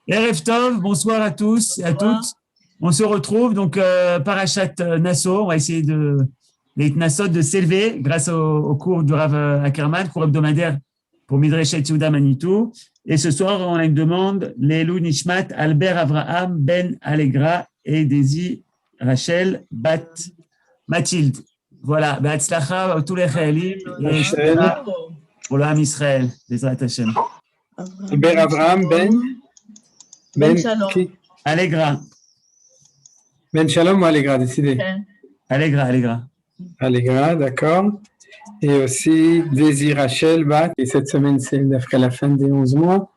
Erev Tov, bonsoir à tous et à toutes. On se retrouve donc Parashat Nasso. On va essayer les Nassot de s'élever grâce au cours du Rav Ackerman, cours hebdomadaire pour Midreshet Yehuda Manitou. Et ce soir, on a une demande, Lélu Nishmat, Albert Avraham Ben Allegra et Daisy Rachel Bat Mathilde. Voilà, Be'atzlacha, tous les Chayalim et pour l'Am Israël, Bezrat Hashem. Albert Avraham Ben Shalom. qui Allegra. Ben Shalom ou Allegra, décidez. Allegra. Allegra, d'accord. Et aussi Daisy Rachel Bat, et cette semaine c'est d'après la fin des 11 mois.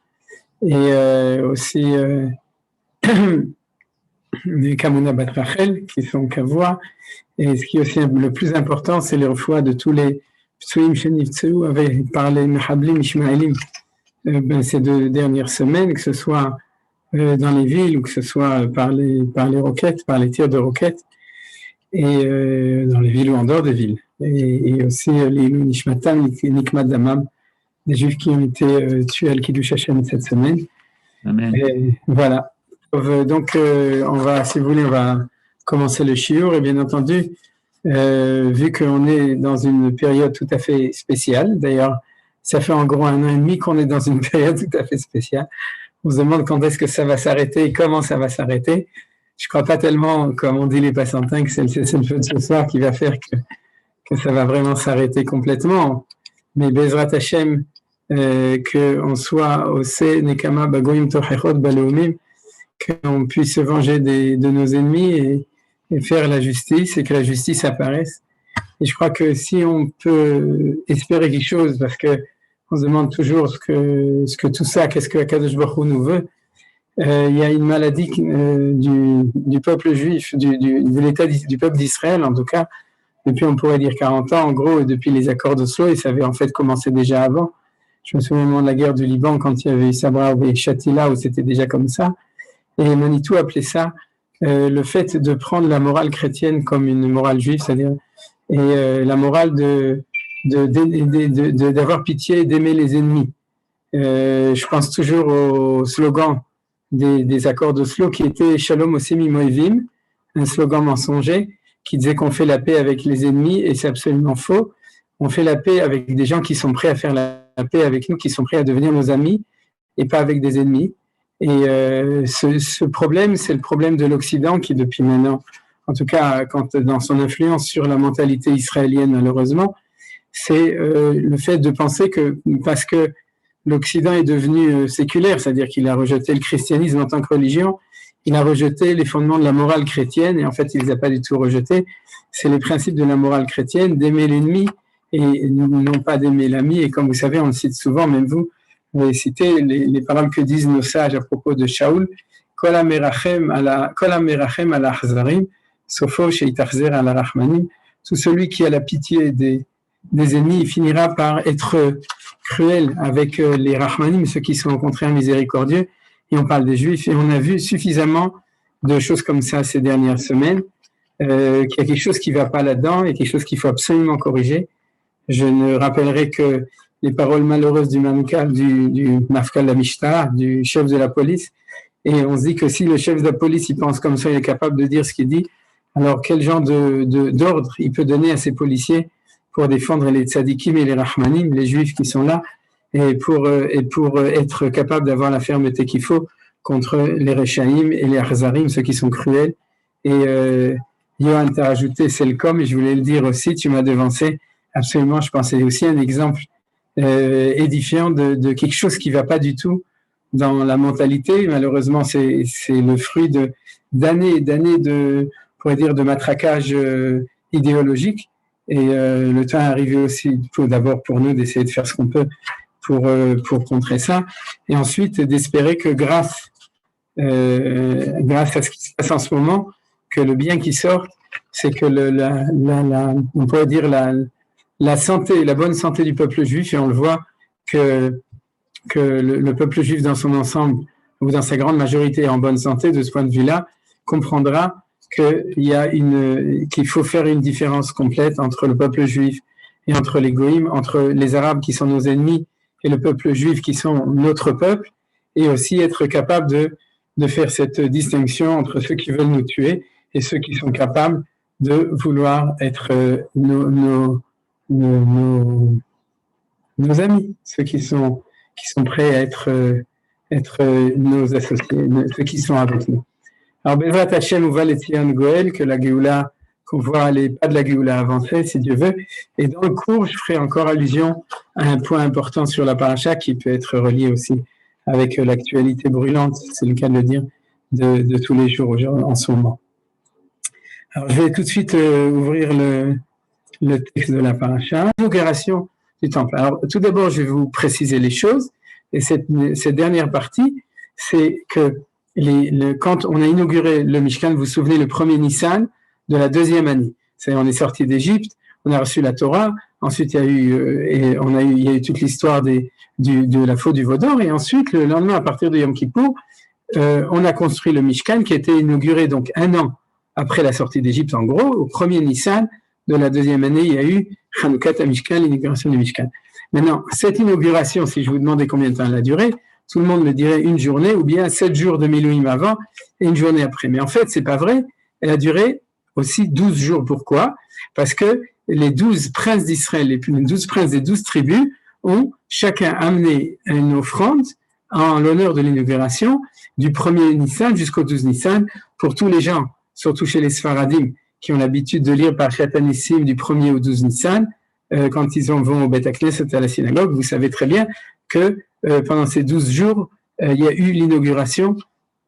Et aussi les Kamuna Bat Rachel, qui sont Kavois. Et ce qui est aussi le plus important, c'est les refouas de tous les Psuim Sheniftseu par les Mehablim Ishmaelim ces 2 dernières semaines, que ce soit dans les villes ou que ce soit par les roquettes, par les tirs de roquettes, et dans les villes ou en dehors des villes. Et aussi les Nishmatam, Nikmat Damam, des Juifs qui ont été tués à Kiddush Hashem cette semaine. Amen. Et voilà. Donc, on va, si vous voulez, on va commencer le shiur. Et bien entendu, vu qu'on est dans une période tout à fait spéciale, d'ailleurs, ça fait en gros 1 an et demi qu'on est dans une période tout à fait spéciale. On se demande quand est-ce que ça va s'arrêter et comment ça va s'arrêter. Je ne crois pas tellement, comme on dit les Passantins, que c'est le feu de ce soir qui va faire que ça va vraiment s'arrêter complètement. Mais Bezrat Hashem, qu'on soit au Se Nekama Bagoyim Tochechot Baleumim, qu'on puisse se venger de nos ennemis et faire la justice et que la justice apparaisse. Et je crois que si on peut espérer quelque chose, parce que on se demande toujours ce que tout ça, qu'est-ce que Akadosh Baruch Hu nous veut, il y a une maladie du peuple juif, de l'État du peuple d'Israël, en tout cas, depuis on pourrait dire 40 ans, en gros, depuis les accords d'Oslo, et ça avait en fait commencé déjà avant. Je me souviens au moment de la guerre du Liban, quand il y avait Sabra et Shatila, où c'était déjà comme ça. Et Manitou appelait ça le fait de prendre la morale chrétienne comme une morale juive, c'est-à-dire la morale d'avoir pitié et d'aimer les ennemis. Je pense toujours au slogan des accords d'Oslo qui était Shalom Osemi Moevim, un slogan mensonger qui disait qu'on fait la paix avec les ennemis, et c'est absolument faux. On fait la paix avec des gens qui sont prêts à faire la paix avec nous, qui sont prêts à devenir nos amis, et pas avec des ennemis. Et ce problème, c'est le problème de l'Occident qui, depuis maintenant, en tout cas dans son influence sur la mentalité israélienne, malheureusement, c'est le fait de penser que parce que l'Occident est devenu séculaire, c'est-à-dire qu'il a rejeté le christianisme en tant que religion, il a rejeté les fondements de la morale chrétienne, et en fait, il ne les a pas du tout rejetés. C'est les principes de la morale chrétienne, d'aimer l'ennemi et non pas d'aimer l'ami. Et comme vous savez, on le cite souvent, même vous avez cité les paroles que disent nos sages à propos de Shaoul, Kol hamerachem ala achzarim, sofo sheitachzer ala rachmanim. Tout celui qui a la pitié des ennemis, il finira par être cruel avec les rachmanim, ceux qui sont au contraire miséricordieux. Et on parle des Juifs, et on a vu suffisamment de choses comme ça ces dernières semaines, qu'il y a quelque chose qui ne va pas là-dedans et quelque chose qu'il faut absolument corriger. Je ne rappellerai que les paroles malheureuses du Mafkal de la Mishnah, du chef de la police, et on se dit que si le chef de la police il pense comme ça, il est capable de dire ce qu'il dit, alors quel genre d'ordre il peut donner à ses policiers pour défendre les tzadikim et les rachmanim, les Juifs qui sont là, et pour être capable d'avoir la fermeté qu'il faut contre les Rechaïm et les Achazarim, ceux qui sont cruels. Et Yohan t'a rajouté, c'est le com, et je voulais le dire aussi, tu m'as devancé, absolument, je pensais aussi un exemple édifiant de quelque chose qui ne va pas du tout dans la mentalité. Malheureusement, c'est le fruit d'années de matraquage idéologique. Et le temps est arrivé aussi, d'abord pour nous, d'essayer de faire ce qu'on peut pour contrer ça, et ensuite d'espérer que grâce à ce qui se passe en ce moment, que le bien qui sort, c'est que on pourrait dire la santé, la bonne santé du peuple juif, et on le voit que le peuple juif dans son ensemble, ou dans sa grande majorité, est en bonne santé. De ce point de vue-là, comprendra qu'il faut faire une différence complète entre le peuple juif et entre les goïms, entre les Arabes qui sont nos ennemis et le peuple juif qui sont notre peuple, et aussi être capable de faire cette distinction entre ceux qui veulent nous tuer et ceux qui sont capables de vouloir être nos amis, ceux qui sont prêts à être nos associés, ceux qui sont avec nous. Alors, Bezrat Hashem Uva Letzion Goel, que la Géoula, qu'on voit les pas de la Géoula avancer, si Dieu veut. Et dans le cours, je ferai encore allusion à un point important sur la paracha qui peut être relié aussi avec l'actualité brûlante, c'est le cas de le dire, de tous les jours en ce moment. Alors, je vais tout de suite ouvrir le texte de la paracha. L'inauguration du temple. Alors, tout d'abord, je vais vous préciser les choses. Et cette dernière partie, c'est que quand on a inauguré le Mishkan, vous vous souvenez, le premier Nissan de la deuxième année. C'est-à-dire, on est sorti d'Égypte, on a reçu la Torah, ensuite il y a eu toute l'histoire de la faute du veau d'or, et ensuite, le lendemain, à partir de Yom Kippour, on a construit le Mishkan qui a été inauguré donc 1 an après la sortie d'Égypte, en gros, au premier Nissan de la deuxième année, il y a eu Chanukhat Mishkan, l'inauguration du Mishkan. Maintenant, cette inauguration, si je vous demandais combien de temps elle a duré, tout le monde me dirait une journée ou bien 7 jours de Milouim avant et une journée après. Mais en fait, c'est pas vrai. Elle a duré aussi 12 jours. Pourquoi? Parce que les 12 princes d'Israël, les 12 princes des 12 tribus ont chacun amené une offrande en l'honneur de l'inauguration du 1er Nissan jusqu'au 12 Nissan pour tous les gens, surtout chez les Sfaradim, qui ont l'habitude de lire Parashat Nissim du 1er au 12 Nissan, quand ils vont au Beth Knesset à la synagogue. Vous savez très bien que pendant ces 12 jours, il y a eu l'inauguration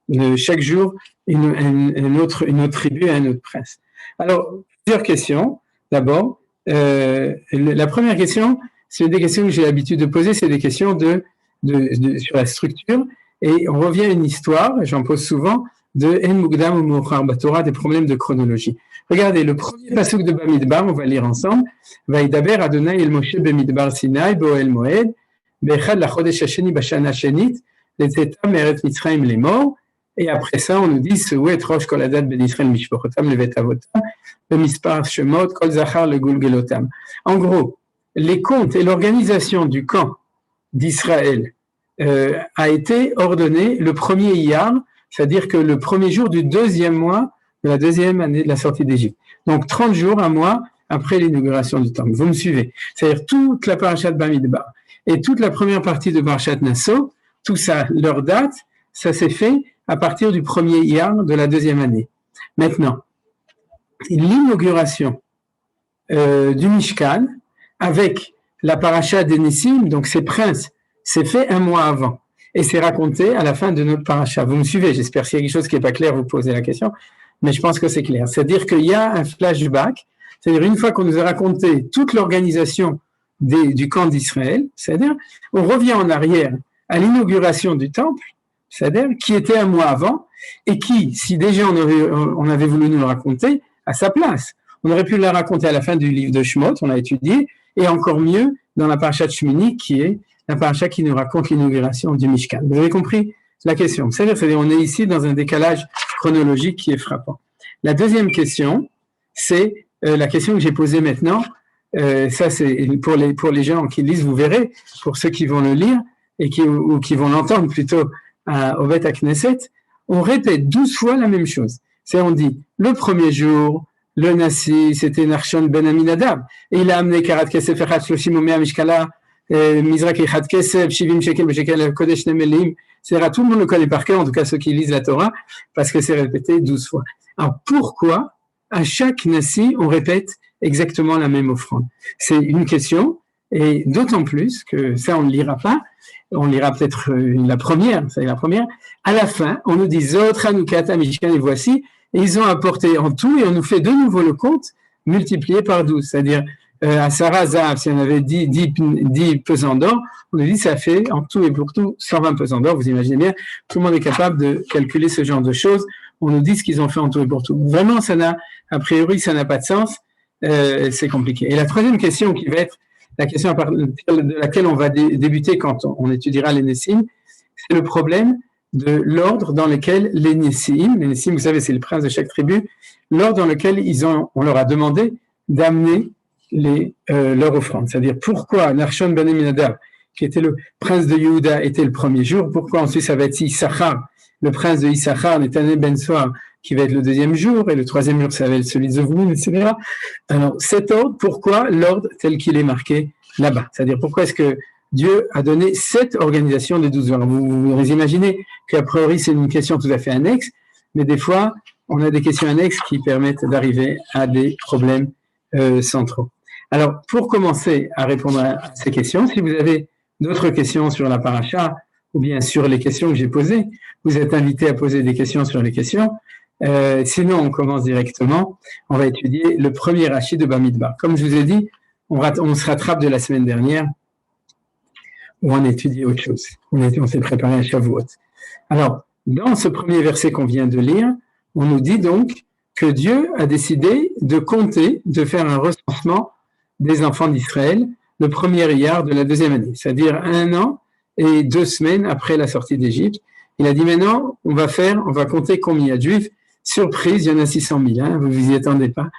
de chaque jour une autre tribu et un autre prince. Alors, plusieurs questions. D'abord, la première question, c'est des questions que j'ai l'habitude de poser, c'est des questions sur la structure. Et on revient à une histoire, j'en pose souvent, de En Mugdam ou Mouchar Batorah, des problèmes de chronologie. Regardez, le premier pasuk de Bamidbar, on va lire ensemble. Vaïdaber Adonai el Moshe Bamidbar Sinai, Boel Moed, Bechad la Chodesh Hasheni Bashana Shenit, Letzeta Meret Mitzrayim Lemor. Et après ça, on nous dit, Seuet Rosh Kol Adat Ben Israël Mishpochotam, Levet Avotam, le Mispar Shemot, Kol Zachar le Gulgelotam. En gros, les comptes et l'organisation du camp d'Israël a été ordonnée le premier Iyar, c'est-à-dire que le premier jour du deuxième mois de la deuxième année de la sortie d'Égypte. Donc 30 jours, un mois après l'inauguration du temple. Vous me suivez? C'est-à-dire toute la parashat Bamidbar et toute la première partie de parashat Nasso, tout ça, leur date, ça s'est fait à partir du premier Iyar de la deuxième année. Maintenant, l'inauguration du Mishkan avec la parashat des Nissim, donc ces princes, c'est fait un mois avant. Et c'est raconté à la fin de notre paracha. Vous me suivez? J'espère s'il y a quelque chose qui n'est pas clair, vous posez la question. Mais je pense que c'est clair. C'est-à-dire qu'il y a un flashback. C'est-à-dire une fois qu'on nous a raconté toute l'organisation du camp d'Israël, c'est-à-dire on revient en arrière à l'inauguration du temple, c'est-à-dire qui était un mois avant et qui, si déjà on avait voulu nous le raconter, à sa place. On aurait pu la raconter à la fin du livre de Shemot, on l'a étudié, et encore mieux dans la paracha de Shmini, qui est la paracha qui nous raconte l'inauguration du Mishkan. Vous avez compris la question? C'est-à-dire on est ici dans un décalage chronologique qui est frappant. La deuxième question, c'est la question que j'ai posée maintenant. Ça, c'est pour les gens qui lisent, vous verrez. Pour ceux qui vont le lire et ou qui vont l'entendre plutôt au Beth Knesset, on répète 12 fois la même chose. On dit le premier jour, le Nassi, c'était Nachshon ben Aminadab, et il a amené Karat Kesef Echad Shloshim Umea Mishkala, Mizrak Echad Kesef, Shivim Shekel Beshekel Kodesh Nemelim. C'est-à-dire, tout le monde le connaît par cœur, en tout cas ceux qui lisent la Torah, parce que c'est répété 12 fois. Alors, pourquoi à chaque Nassi, on répète exactement la même offrande? C'est une question, et d'autant plus que ça, on ne le lira pas, on lira peut-être la première, c'est la première. À la fin, on nous dit Zot Chanukhat Mishkan, et voici, et ils ont apporté en tout, et on nous fait de nouveau le compte multiplié par 12, c'est-à-dire à Sarah Zahav, si on avait 10 pesants d'or, on nous dit ça fait en tout et pour tout 120 pesants d'or. Vous imaginez bien, tout le monde est capable de calculer ce genre de choses. On nous dit ce qu'ils ont fait en tout et pour tout. Vraiment, a priori, ça n'a pas de sens. C'est compliqué. Et la troisième question qui va être la question à partir de laquelle on va débuter quand on étudiera les Nessim, c'est le problème de l'ordre dans lequel les Nessim, vous savez, c'est le prince de chaque tribu, l'ordre dans lequel on leur a demandé d'amener leur offrande. C'est-à-dire pourquoi Nachshon ben Aminadab, qui était le prince de Yehuda, était le premier jour. Pourquoi ensuite ça va être Issachar, le prince de Issachar, Nethané ben Soar, qui va être le deuxième jour, et le troisième jour, ça va être celui de Zevulun, etc. Alors, cet ordre, pourquoi l'ordre tel qu'il est marqué là-bas? C'est-à-dire, pourquoi est-ce que Dieu a donné cette organisation des 12 heures? Vous imaginez qu'a priori, c'est une question tout à fait annexe, mais des fois, on a des questions annexes qui permettent d'arriver à des problèmes centraux. Alors, pour commencer à répondre à ces questions, si vous avez d'autres questions sur la paracha, ou bien sur les questions que j'ai posées, vous êtes invité à poser des questions sur les questions. Sinon, on commence directement. On va étudier le premier Rashi de Bamidbar. Comme je vous ai dit, on se rattrape de la semaine dernière où on a étudié autre chose. On s'est préparé à Shavuot. Alors, dans ce premier verset qu'on vient de lire, on nous dit donc que Dieu a décidé de compter, de faire un recensement des enfants d'Israël le premier Iyar de la deuxième année, c'est-à-dire 1 an et 2 semaines après la sortie d'Égypte. Il a dit maintenant, on va compter combien il y a de juifs. Surprise, il y en a 600 000, hein, vous ne vous y attendez pas.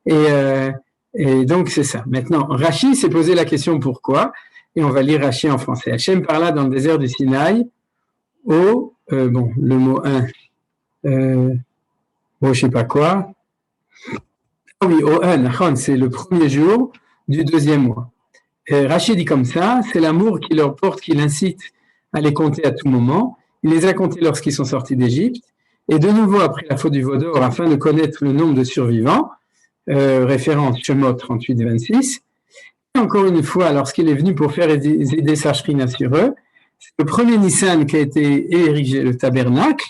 Et donc, c'est ça. Maintenant, Rashi s'est posé la question pourquoi, et on va lire Rashi en français. Hachem parla dans le désert du Sinaï le mot 1, je sais pas quoi. Oui, au 1, c'est le premier jour du deuxième mois. Rashi dit comme ça, c'est l'amour qui leur porte, qui l'incite à les compter à tout moment. Il les a comptés lorsqu'ils sont sortis d'Égypte. Et de nouveau, après la faute du veau d'or, afin de connaître le nombre de survivants, référence Shemot 38 et 26. Et encore une fois, lorsqu'il est venu pour faire aider sa shrina sur eux, c'est le premier Nissan qui a été érigé, le tabernacle,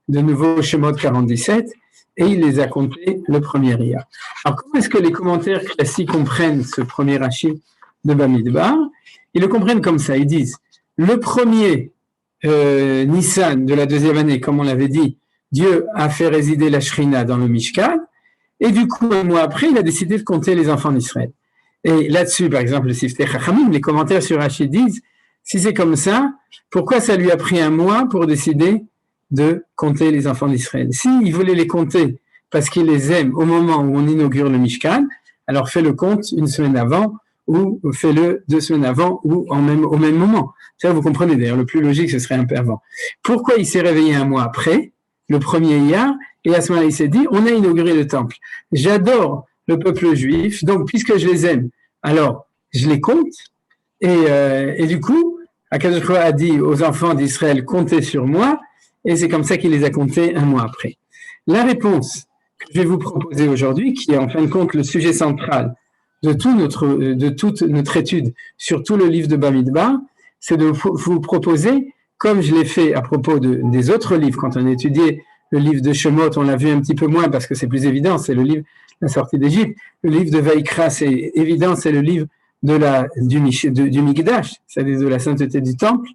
de nouveau Shemot 47, et il les a comptés le premier Iyar. Alors, comment est-ce que les commentaires classiques comprennent ce premier Rashi de Bamidbar? Ils le comprennent comme ça, ils disent, le premier Nissan de la deuxième année, comme on l'avait dit, Dieu a fait résider la Shrina dans le Mishkan, et du coup, 1 mois après, il a décidé de compter les enfants d'Israël. Et là-dessus, par exemple, le Siftei Chachamim, les commentaires sur Rashi disent, si c'est comme ça, pourquoi ça lui a pris 1 mois pour décider de compter les enfants d'Israël? S'il voulait les compter parce qu'il les aime au moment où on inaugure le Mishkan, alors fais le compte 1 semaine avant, ou fais-le 2 semaines avant, ou au même moment. Ça, vous comprenez d'ailleurs, le plus logique, ce serait un peu avant. Pourquoi il s'est réveillé 1 mois après, le premier Iyar, et à ce moment-là, il s'est dit, on a inauguré le temple. J'adore le peuple juif, donc puisque je les aime, alors je les compte, et du coup, Akadosh Baruch Hu a dit aux enfants d'Israël, comptez sur moi, et c'est comme ça qu'il les a comptés 1 mois après. La réponse que je vais vous proposer aujourd'hui, qui est en fin de compte le sujet central de toute notre étude sur tout le livre de Bamidbar, c'est de vous proposer, comme je l'ai fait à propos des autres livres, quand on a étudié le livre de Shemot, on l'a vu un petit peu moins parce que c'est plus évident, c'est le livre de la sortie d'Égypte. Le livre de Vaïkra, c'est évident, c'est le livre du Mikdash, c'est-à-dire de la sainteté du temple,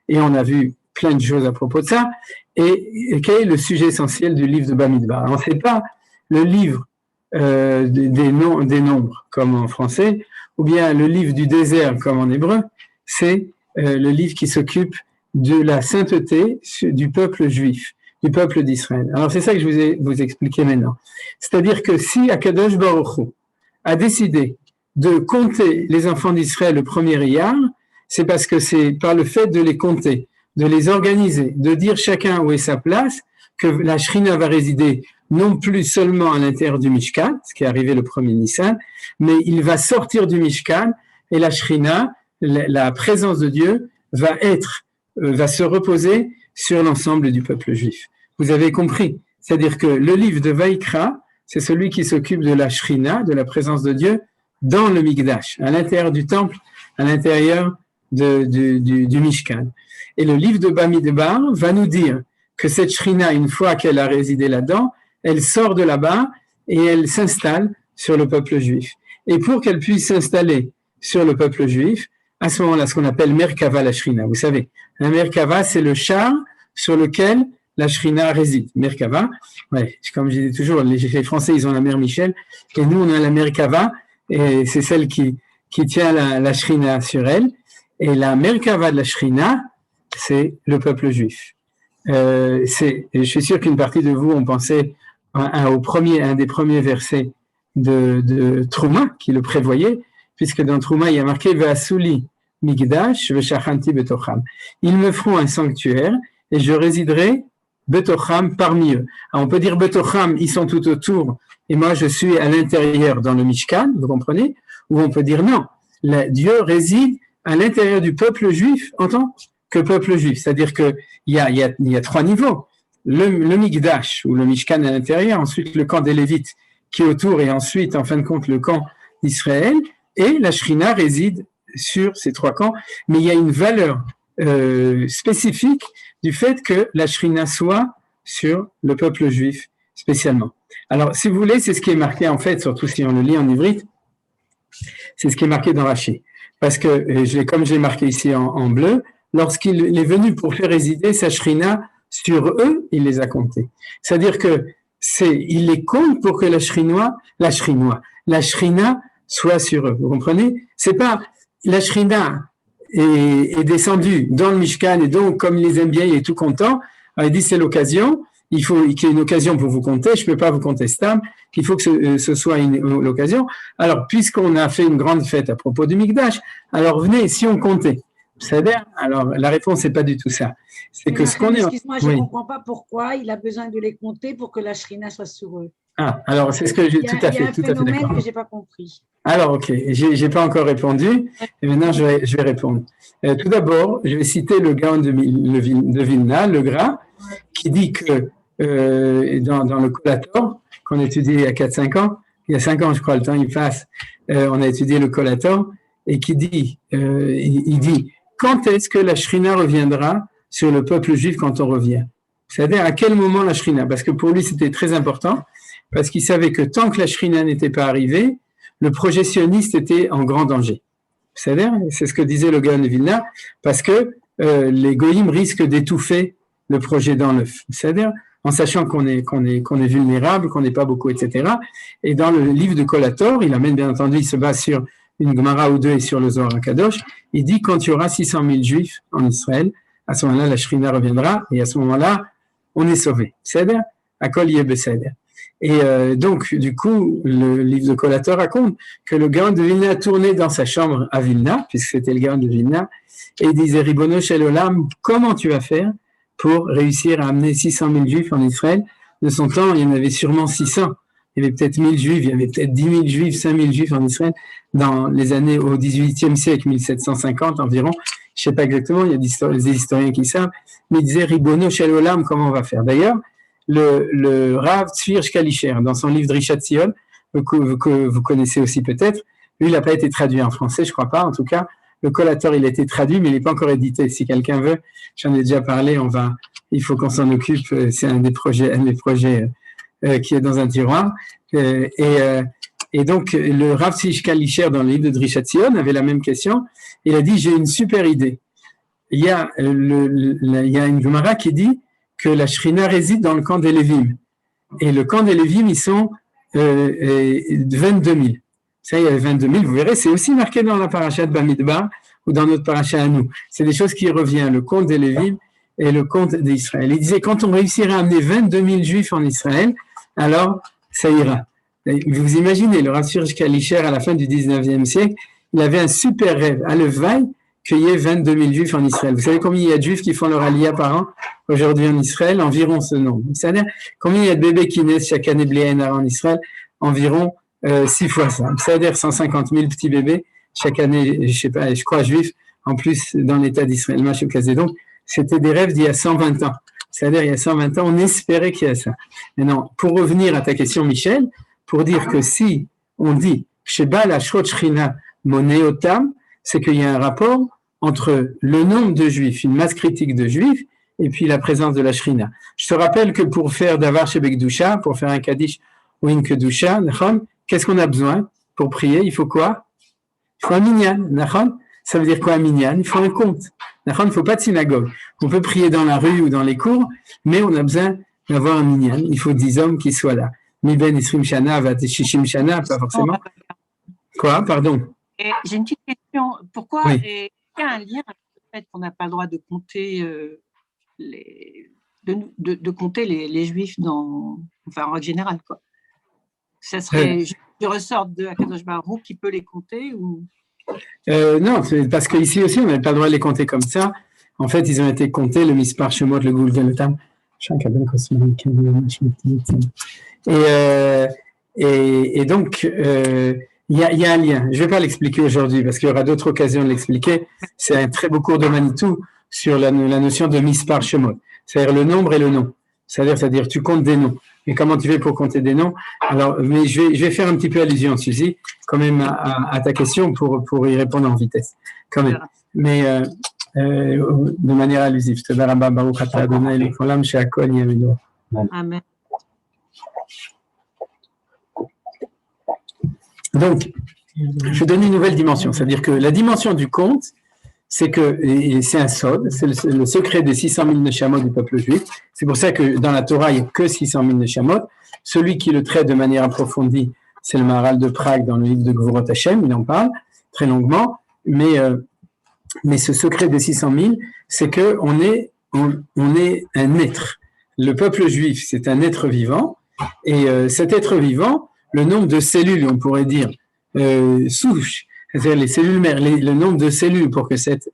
et on a vu plein de choses à propos de ça. Et quel est le sujet essentiel du livre de Bamidbar? Alors, c'est pas le livre des nombres, comme en français, ou bien le livre du désert, comme en hébreu, c'est le livre qui s'occupe de la sainteté du peuple juif, du peuple d'Israël. Alors, c'est ça que je vais vous expliquer maintenant. C'est-à-dire que si Akadosh Baruch Hu a décidé de compter les enfants d'Israël le premier Iyar, c'est parce que c'est par le fait de les compter, de les organiser, de dire chacun où est sa place, que la Shrina va résider non plus seulement à l'intérieur du Mishkan, ce qui est arrivé le premier Nissan, mais il va sortir du Mishkan et la Shrina, la présence de Dieu, va se reposer sur l'ensemble du peuple juif. Vous avez compris? C'est-à-dire que le livre de Vaïkra, c'est celui qui s'occupe de la Shrina, de la présence de Dieu, dans le Mikdash, à l'intérieur du temple, à l'intérieur du Mishkan. Et le livre de Bamidbar va nous dire que cette Shrina, une fois qu'elle a résidé là-dedans, elle sort de là-bas et elle s'installe sur le peuple juif. Et pour qu'elle puisse s'installer sur le peuple juif, à ce moment-là, ce qu'on appelle Merkava la Shrina. Vous savez, un Merkava, c'est le char sur lequel la Shrina réside. Merkava, ouais, comme je dis toujours, les Français, ils ont la mer Michel, et nous, on a la Merkava, et c'est celle qui tient la Shrina sur elle. Et la Merkava de la Shrina, c'est le peuple juif. Je suis sûr qu'une partie de vous ont pensé à un des premiers versets de Trouma, qui le prévoyait, puisque dans Trouma, il y a marqué Ve'asuli migdash v'shachanti betocham. Ils me feront un sanctuaire et je résiderai betocham parmi eux. Alors on peut dire betocham, ils sont tout autour et moi je suis à l'intérieur dans le Mishkan, vous comprenez? Ou on peut dire non, Dieu réside à l'intérieur du peuple juif en tant que peuple juif. C'est-à-dire qu'il y a trois niveaux. Le Migdash, ou le Mishkan à l'intérieur, ensuite le camp des Lévites qui est autour, et ensuite, en fin de compte, le camp d'Israël, et la Shrina réside sur ces trois camps. Mais il y a une valeur spécifique du fait que la Shrina soit sur le peuple juif spécialement. Alors, si vous voulez, c'est ce qui est marqué, en fait, surtout si on le lit en ivrite, c'est ce qui est marqué dans Rashi. Parce que, comme je l'ai marqué ici en bleu, lorsqu'il est venu pour faire résider sa Shrina sur eux, il les a comptés. C'est-à-dire que il les compte pour que la Shrina soit sur eux. Vous comprenez? C'est pas la Shrina est descendue dans le Mishkan et donc comme il les aime bien, il est tout content. Alors, il dit c'est l'occasion. Il faut qu'il y ait une occasion pour vous compter. Je peux pas vous compter Stam. Il faut que ce soit l'occasion. Alors puisqu'on a fait une grande fête à propos du Mikdash, alors venez si on comptait. C'est-à-dire, alors la réponse n'est pas du tout ça. C'est que ce qu'on est. Excuse-moi, je ne comprends pas pourquoi il a besoin de les compter pour que la Shrina soit sur eux. Ah, alors c'est ce que j'ai tout à fait. Il y a un phénomène que je n'ai pas compris. Alors, ok, j'ai pas encore répondu, et maintenant je vais répondre. Tout d'abord, je vais citer le Gaon de Vilna, le Gras, qui dit que dans le Collator, qu'on a étudié il y a 4-5 ans, il y a 5 ans je crois, le temps il passe, on a étudié le Collator, et qui dit, il dit, quand est-ce que la Shrina reviendra sur le peuple juif quand on revient? C'est-à-dire à quel moment la Shrina? Parce que pour lui c'était très important, parce qu'il savait que tant que la Shrina n'était pas arrivée, le projet sioniste était en grand danger. C'est-à-dire, c'est ce que disait le Gaon de Vilna, parce que les goïms risquent d'étouffer le projet dans l'œuf. C'est-à-dire, en sachant qu'on est vulnérable, qu'on n'est pas beaucoup, etc. Et dans le livre de Collator, il amène bien entendu, il se base sur une Gemara ou deux et sur le Zohar Kadosh, il dit quand il y aura 600 000 juifs en Israël, à ce moment-là, la Shrina reviendra, et à ce moment-là, on est sauvé. C'est-à-dire, à Kol Yebeseder. Et donc, du coup, le livre de Collator raconte que le Gaon de Vilna tournait dans sa chambre à Vilna, puisque c'était le Gaon de Vilna, et il disait, Ribono Shel Olam, comment tu vas faire pour réussir à amener 600 000 juifs en Israël? De son temps, il y en avait sûrement 600. Il y avait peut-être 1000 juifs, il y avait peut-être 10 000 juifs, 5 000 juifs en Israël dans les années au XVIIIe siècle, 1750 environ. Je sais pas exactement, il y a des historiens qui savent, mais il disait, Ribono Shel Olam, comment on va faire? D'ailleurs, le Rav Tzfir Shkalisher, dans son livre Drishat Sion, que vous connaissez aussi peut-être, lui, il n'a pas été traduit en français, je crois pas, en tout cas, le Collator, il a été traduit, mais il n'est pas encore édité. Si quelqu'un veut, j'en ai déjà parlé, il faut qu'on s'en occupe, c'est un des projets qui est dans un tiroir, et donc, le Rav Tzfir Shkalisher, dans le livre de Drishat Sion, avait la même question, il a dit, j'ai une super idée. Il y a une Gemara qui dit que la Shrina réside dans le camp des Lévim. Et le camp des Lévim, ils sont 22 000. Ça, il y a 22 000, vous verrez, c'est aussi marqué dans la paracha de Bamidbar ou dans notre paracha à nous. C'est des choses qui reviennent, le compte des Lévim et le compte d'Israël. Il disait, quand on réussira à amener 22 000 juifs en Israël, alors ça ira. Et vous imaginez, le Rav Tzfir Shkalisher, à la fin du 19e siècle, il avait un super rêve, à Levaï, qu'il y ait 22 000 juifs en Israël. Vous savez combien il y a de juifs qui font leur aliyah par an aujourd'hui en Israël? Environ ce nombre. C'est-à-dire, combien il y a de bébés qui naissent chaque année en Israël? Environ 6 fois ça. C'est-à-dire 150 000 petits bébés chaque année, je sais pas, je crois juifs, en plus dans l'État d'Israël. Donc, c'était des rêves d'il y a 120 ans. C'est-à-dire, il y a 120 ans, on espérait qu'il y ait ça. Maintenant, pour revenir à ta question, Michel, pour dire que si on dit Sheba la Shrot Shrina Moneotam, c'est qu'il y a un rapport entre le nombre de juifs, une masse critique de juifs, et puis la présence de la Shrina. Je te rappelle que pour faire Davar Shebek Dusha, pour faire un Kaddish ou une Kedusha, qu'est-ce qu'on a besoin pour prier? Il faut quoi? Il faut un minyan. Ça veut dire quoi un minyan? Il faut un compte. Il ne faut pas de synagogue. On peut prier dans la rue ou dans les cours, mais on a besoin d'avoir un minyan. Il faut 10 hommes qui soient là. Mi ben isrim shana, vat shishim shana, pas forcément. Quoi? Pardon? J'ai une petite question. Pourquoi il y a un lien avec le fait qu'on n'a pas le droit de compter de compter les juifs en règle générale, quoi. Ça serait, je ressors de Akadosh Baruch Hu qui peut les compter ou Non, c'est parce qu'ici aussi, on n'avait pas le droit de les compter comme ça. En fait, ils ont été comptés, le Mispar Shemot, le Gulgal, le Tam. Et donc, il y a un lien. Je ne vais pas l'expliquer aujourd'hui parce qu'il y aura d'autres occasions de l'expliquer. C'est un très beau cours de Manitou sur la notion de Mispar Shemot, c'est-à-dire le nombre et le nom. C'est-à-dire tu comptes des noms. Et comment tu fais pour compter des noms? Alors, mais je vais faire un petit peu allusion, Suzy, quand même à ta question pour y répondre en vitesse, quand même. Mais de manière allusive. Amen. Donc, je donne une nouvelle dimension. C'est-à-dire que la dimension du conte, c'est que c'est un sod, c'est le secret des 600 000 neshamot du peuple juif. C'est pour ça que dans la Torah, il n'y a que 600 000 neshamot. Celui qui le traite de manière approfondie, c'est le Maharal de Prague dans le livre de Gvurot Hashem, il en parle très longuement. Mais ce secret des 600 000, c'est que on est un être. Le peuple juif, c'est un être vivant, et cet être vivant, le nombre de cellules, on pourrait dire, souches, c'est-à-dire les cellules mères, le nombre de cellules pour que cet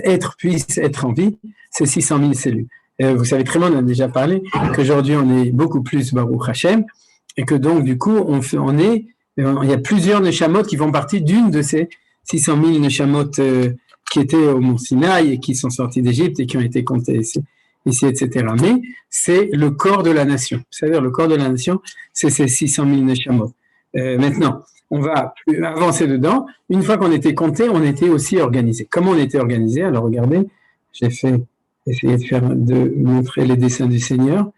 être puisse être en vie, c'est 600 000 cellules. Vous savez très bien, on a déjà parlé, qu'aujourd'hui on est beaucoup plus Baruch Hashem, et que donc du coup il y a plusieurs neshamot qui font partie d'une de ces 600 000 neshamot qui étaient au Mont Sinaï et qui sont sortis d'Égypte et qui ont été comptés ici, etc. Mais c'est le corps de la nation. C'est-à-dire le corps de la nation, c'est ces 600 000 neshamot. Maintenant, on va avancer dedans. Une fois qu'on était compté, on était aussi organisé. Comment on était organisé? Alors regardez, j'ai essayé de montrer les dessins du Seigneur.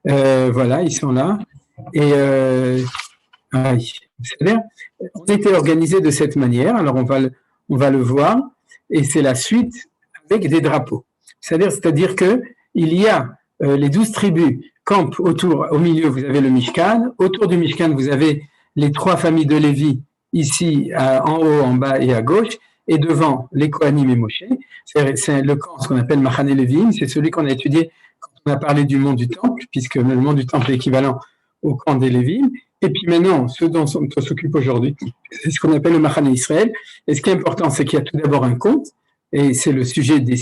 Voilà, ils sont là. Et c'est-à-dire, on était organisé de cette manière. Alors on va le voir. Et c'est la suite avec des drapeaux. C'est-à-dire que il y a les 12 tribus campent autour. Au milieu, vous avez le Mishkan. Autour du Mishkan, vous avez les 3 familles de Lévi, ici, en haut, en bas et à gauche, et devant les Kohanim et Moshe. C'est le camp, ce qu'on appelle Machane Levim, c'est celui qu'on a étudié quand on a parlé du mont du Temple, puisque le mont du Temple est équivalent au camp des Lévim. Et puis maintenant, ce dont on s'occupe aujourd'hui, c'est ce qu'on appelle le Machane Israël. Et ce qui est important, c'est qu'il y a tout d'abord un compte, et c'est le sujet de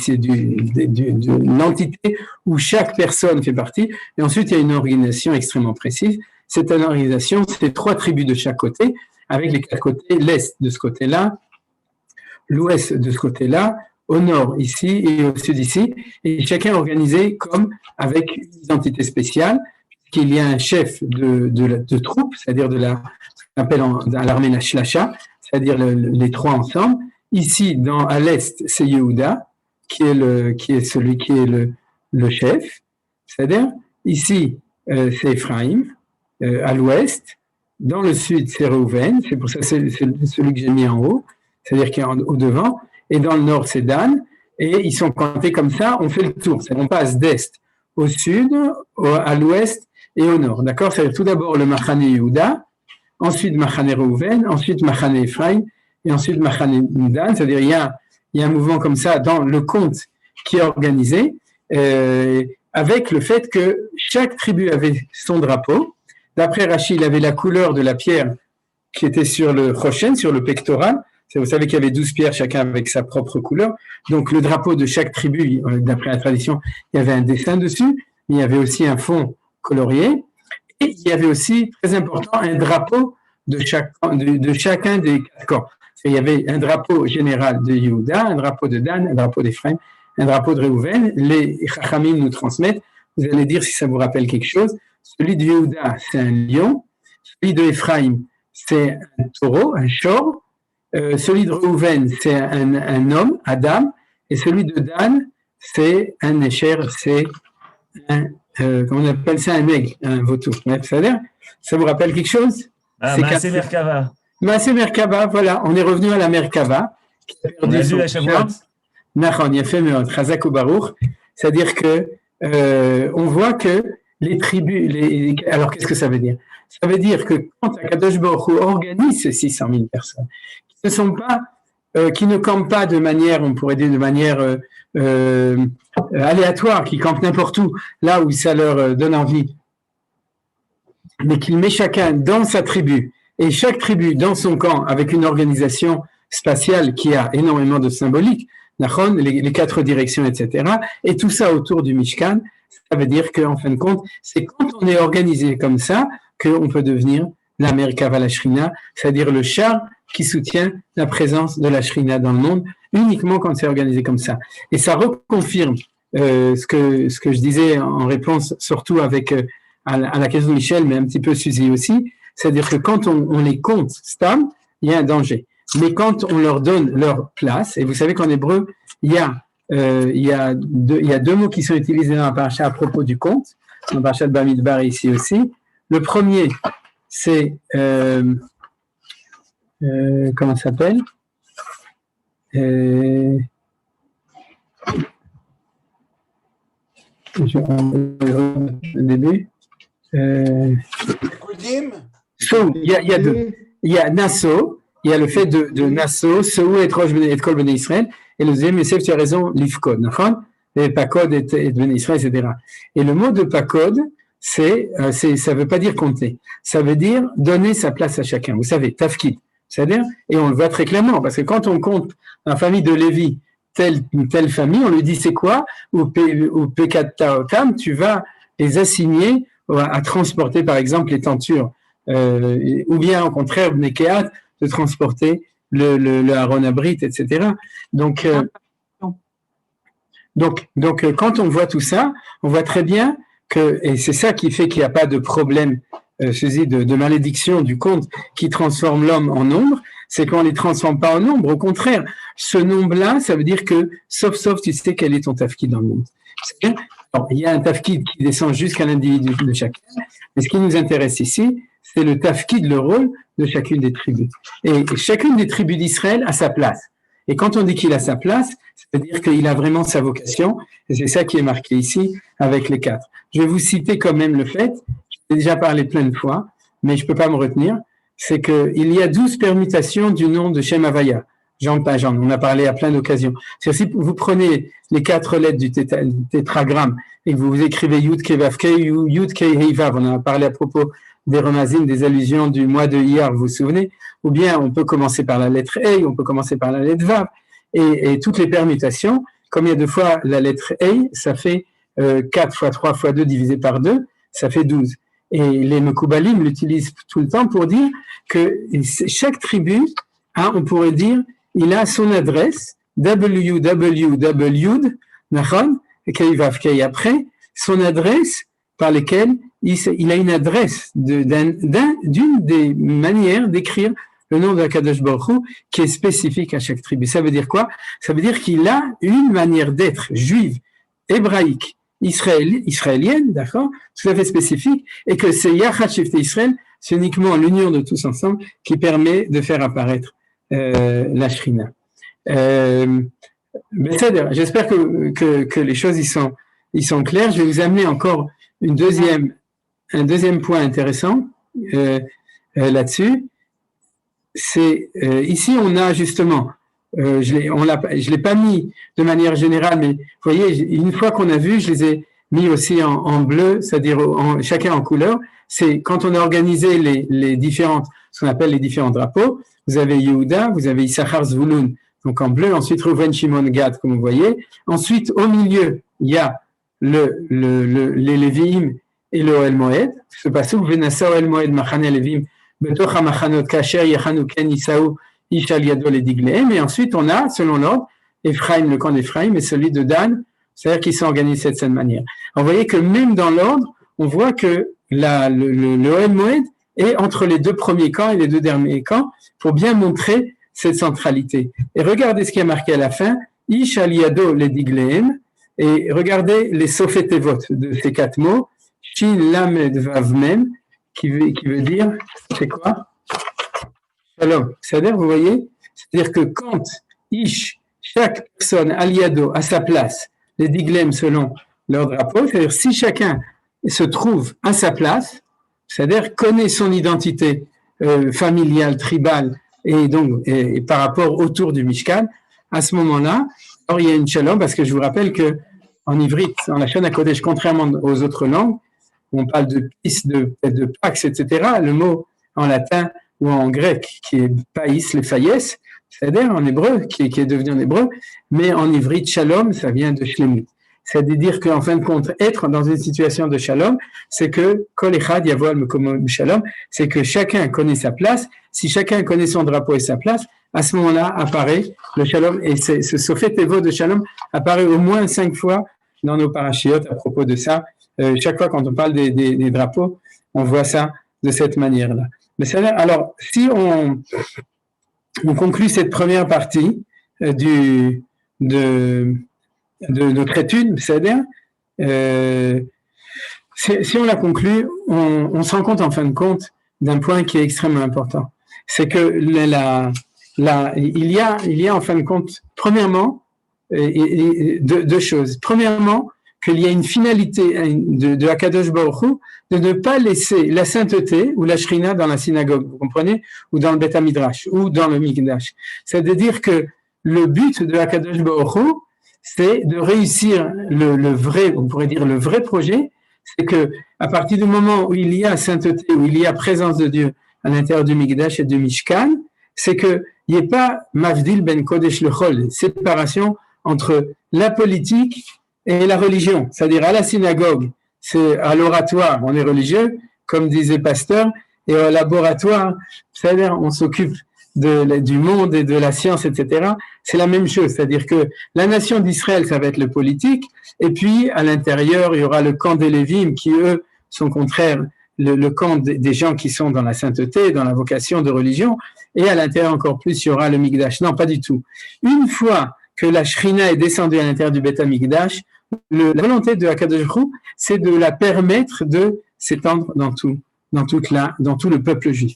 l'entité où chaque personne fait partie. Et ensuite, il y a une organisation extrêmement précise. Cette organisation, c'est 3 tribus de chaque côté, avec les 4 côtés, l'Est de ce côté-là, l'Ouest de ce côté-là, au Nord ici et au Sud ici, et chacun organisé comme avec une identité spéciale, qu'il y a un chef de troupe, c'est-à-dire ce qu'on appelle à l'armée la Shlacha, c'est-à-dire les 3 ensemble. Ici, à l'Est, c'est Yehuda, qui est celui qui est le chef, c'est-à-dire ici, c'est Ephraïm, à l'ouest. Dans le sud, c'est Reuven, c'est pour ça que c'est celui que j'ai mis en haut, c'est-à-dire qui est au devant. Et dans le nord, c'est Dan. Et ils sont comptés comme ça, on fait le tour. On passe d'est au sud, à l'ouest et au nord. D'accord? C'est-à-dire tout d'abord le Machane Yehuda, ensuite Machane Reuven, ensuite Machane Ephraïm, et ensuite Machane Dan. C'est-à-dire il y a un mouvement comme ça dans le compte qui est organisé, avec le fait que chaque tribu avait son drapeau. D'après Rachid, il avait la couleur de la pierre qui était sur le Choshen, sur le pectoral. Vous savez qu'il y avait 12 pierres, chacun avec sa propre couleur. Donc, le drapeau de chaque tribu, d'après la tradition, il y avait un dessin dessus, mais il y avait aussi un fond colorié. Et il y avait aussi, très important, un drapeau de chacun des 4 camps. Il y avait un drapeau général de Yehuda, un drapeau de Dan, un drapeau d'Ephraim, un drapeau de Reuven. Les Chachamim nous transmettent. Vous allez dire si ça vous rappelle quelque chose. Celui de Yehuda, c'est un lion. Celui de Ephraim, c'est un taureau, un shor. Celui de Reuven, c'est un homme, Adam. Et celui de Dan, c'est un Esher, c'est comment on appelle ça, un aigle, un vautour. Ça vous rappelle quelque chose? Maaseh Merkava. Maaseh Merkava, voilà. On est revenu à la Merkava. On a vu la Shavuot. Nachon, il y a fait Chazak ou Baruch. C'est-à-dire que on voit que les tribus, alors qu'est-ce que ça veut dire? Ça veut dire que quand Akadosh Baruch Hu organise ces 600 000 personnes, qui ne campent pas de manière, on pourrait dire de manière aléatoire, qui campent n'importe où, là où ça leur donne envie, mais qu'il met chacun dans sa tribu, et chaque tribu dans son camp, avec une organisation spatial qui a énormément de symbolique, les 4 directions, etc. Et tout ça autour du Mishkan, ça veut dire qu'en fin de compte, c'est quand on est organisé comme ça qu'on peut devenir la Merkava la Shrina, c'est-à-dire le char qui soutient la présence de la Shrina dans le monde, uniquement quand c'est organisé comme ça. Et ça reconfirme ce que je disais en réponse, surtout avec à la question de Michel, mais un petit peu Suzy aussi, c'est-à-dire que quand on les compte stam, il y a un danger. Mais quand on leur donne leur place, et vous savez qu'en hébreu, il y a 2 mots qui sont utilisés dans la paracha à propos du compte, dans la paracha de Bamidbar et ici aussi. Le premier, c'est comment ça s'appelle? Le début. Il y a 2. Il y a Nassau, il y a le fait de Nassau, Seou et Kol Bnei Israël, et le deuxième, Yosef, tu as raison, Lifkod, et Pakod et Bnei Israël, etc. Et le mot de Pakod, ça veut pas dire compter, ça veut dire donner sa place à chacun. Vous savez, Tafkid, c'est-à-dire, et on le voit très clairement, parce que quand on compte la famille de Lévi, telle famille, on lui dit c'est quoi, ou Pekat Taotam, tu vas les assigner à transporter, par exemple, les tentures, ou bien au contraire, Nekeat, de transporter le Aaron Abrit, etc. Donc, quand on voit tout ça, on voit très bien que, et c'est ça qui fait qu'il n'y a pas de problème, de malédiction du conte qui transforme l'homme en nombre, c'est qu'on ne les transforme pas en nombre. Au contraire, ce nombre-là, ça veut dire que, sauf, tu sais quel est ton tafkid dans le monde. Alors, il y a un tafkid qui descend jusqu'à l'individu de chacun, mais ce qui nous intéresse ici, c'est le tafkid, le rôle de chacune des tribus. Et chacune des tribus d'Israël a sa place. Et quand on dit qu'il a sa place, ça veut dire qu'il a vraiment sa vocation, et c'est ça qui est marqué ici avec les 4. Je vais vous citer quand même le fait, j'ai déjà parlé plein de fois, mais je ne peux pas me retenir, c'est qu'il y a 12 permutations du nom de Shem Havaya. Jean, on a parlé à plein d'occasions. Si vous prenez les 4 lettres du tétragramme et que vous écrivez Yud Kei Vav Kei ou Yud Kei Hei Vav, on en a parlé à propos des Remazim, des allusions du mois de Iyar, vous vous souvenez, ou bien on peut commencer par la lettre Ei, on peut commencer par la lettre Vav, et toutes les permutations, comme il y a 2 fois la lettre Ei, ça fait 4 fois 3 fois 2 divisé par 2, ça fait 12. Et les Mekoubalim l'utilisent tout le temps pour dire que chaque tribu, on pourrait dire, il a son adresse, www, et après, son adresse par lesquelles il a une adresse d'une des manières d'écrire le nom de Akadosh Baruch Hu qui est spécifique à chaque tribu. Ça veut dire quoi? Ça veut dire qu'il a une manière d'être juive, hébraïque, israélienne, d'accord, tout à fait spécifique, et que c'est Yachad Shifte Israël, c'est uniquement l'union de tous ensemble qui permet de faire apparaître la Shrina. J'espère que les choses ils sont claires. Je vais vous amener encore un deuxième point intéressant là-dessus. C'est ici on a justement, je l'ai pas mis de manière générale, mais vous voyez, une fois qu'on a vu, je les ai mis aussi en bleu, c'est-à-dire chacun en couleur. C'est quand on a organisé les différentes, ce qu'on appelle les différents drapeaux. Vous avez Yehuda, vous avez Issachar, Zvulun, donc en bleu. Ensuite Reuven, Shimon, Gad, comme vous voyez. Ensuite, au milieu, il y a les Lévi'im et le Ohel Moed. Ce passage, Venasa Ohel Moed, Machane Lévi'im, Betoch HaMachanot, Kasher, Yechanu, Ken, Isaou, Ishal, Yado, les Diglehem. Et ensuite, on a, selon l'ordre, Ephraim, le camp d'Ephraim, et celui de Dan, c'est-à-dire qu'ils sont organisés de cette manière. Alors, vous voyez que même dans l'ordre, on voit que le Ohel Moed est entre les 2 premiers camps et les 2 derniers camps pour bien montrer cette centralité. Et regardez ce qui est marqué à la fin, Ish Aliado le Diglehem, et regardez les Sofetevot de ces 4 mots, Shin Lamed Vav Mem, qui veut dire, c'est quoi? Shalom. C'est-à-dire, vous voyez, c'est-à-dire que quand Ish, chaque personne Aliado à sa place, les Diglehem selon leur drapeau, c'est-à-dire si chacun se trouve à sa place, c'est-à-dire connaît son identité familiale, tribale, et donc et par rapport autour du Mishkan, à ce moment-là, alors il y a une shalom, parce que je vous rappelle que en ivrite, en la Shana Kodesh, contrairement aux autres langues, où on parle de pis, de pax, etc., le mot en latin ou en grec qui est païs, les faïes, c'est-à-dire en hébreu, qui est devenu en hébreu, mais en ivrite, shalom, ça vient de shlemut. C'est-à-dire qu'en fin de compte, être dans une situation de shalom, c'est que kol echad yavo mekomo shalom, c'est que chacun connaît sa place. Si chacun connaît son drapeau et sa place, à ce moment-là apparaît le shalom, et ce sofet tevo de shalom apparaît au moins 5 fois dans nos parachiotes à propos de ça. Chaque fois quand on parle des drapeaux, on voit ça de cette manière-là. Mais alors, si on conclut cette première partie de notre étude, c'est-à-dire, si on la conclut, on se rend compte en fin de compte d'un point qui est extrêmement important. C'est que il y a en fin de compte, premièrement, deux choses. Premièrement, qu'il y a une finalité de Akadosh Baruch Hu de ne pas laisser la sainteté ou la shrina dans la synagogue, vous comprenez, ou dans le Beth Midrash, ou dans le Mikdash. C'est-à-dire que le but de Akadosh Baruch Hu, c'est de réussir le vrai, on pourrait dire le vrai projet, c'est que à partir du moment où il y a sainteté, où il y a présence de Dieu à l'intérieur du Mikdash et du Mishkan, c'est que il n'y ait pas Mavdil ben Kodesh lechol, séparation entre la politique et la religion. C'est-à-dire à la synagogue, c'est à l'oratoire, on est religieux, comme disait Pasteur, et au laboratoire, c'est-à-dire on s'occupe du monde et de la science, etc. C'est la même chose, c'est-à-dire que la nation d'Israël, ça va être le politique, et puis à l'intérieur, il y aura le camp des Lévim qui, eux, sont contraires, le camp des gens qui sont dans la sainteté, dans la vocation de religion, et à l'intérieur encore plus, il y aura le Mikdash. Non, pas du tout. Une fois que la Shrina est descendue à l'intérieur du Beth Mikdash, la volonté de Akadosh Baruch Hu, c'est de la permettre de s'étendre dans tout le peuple juif.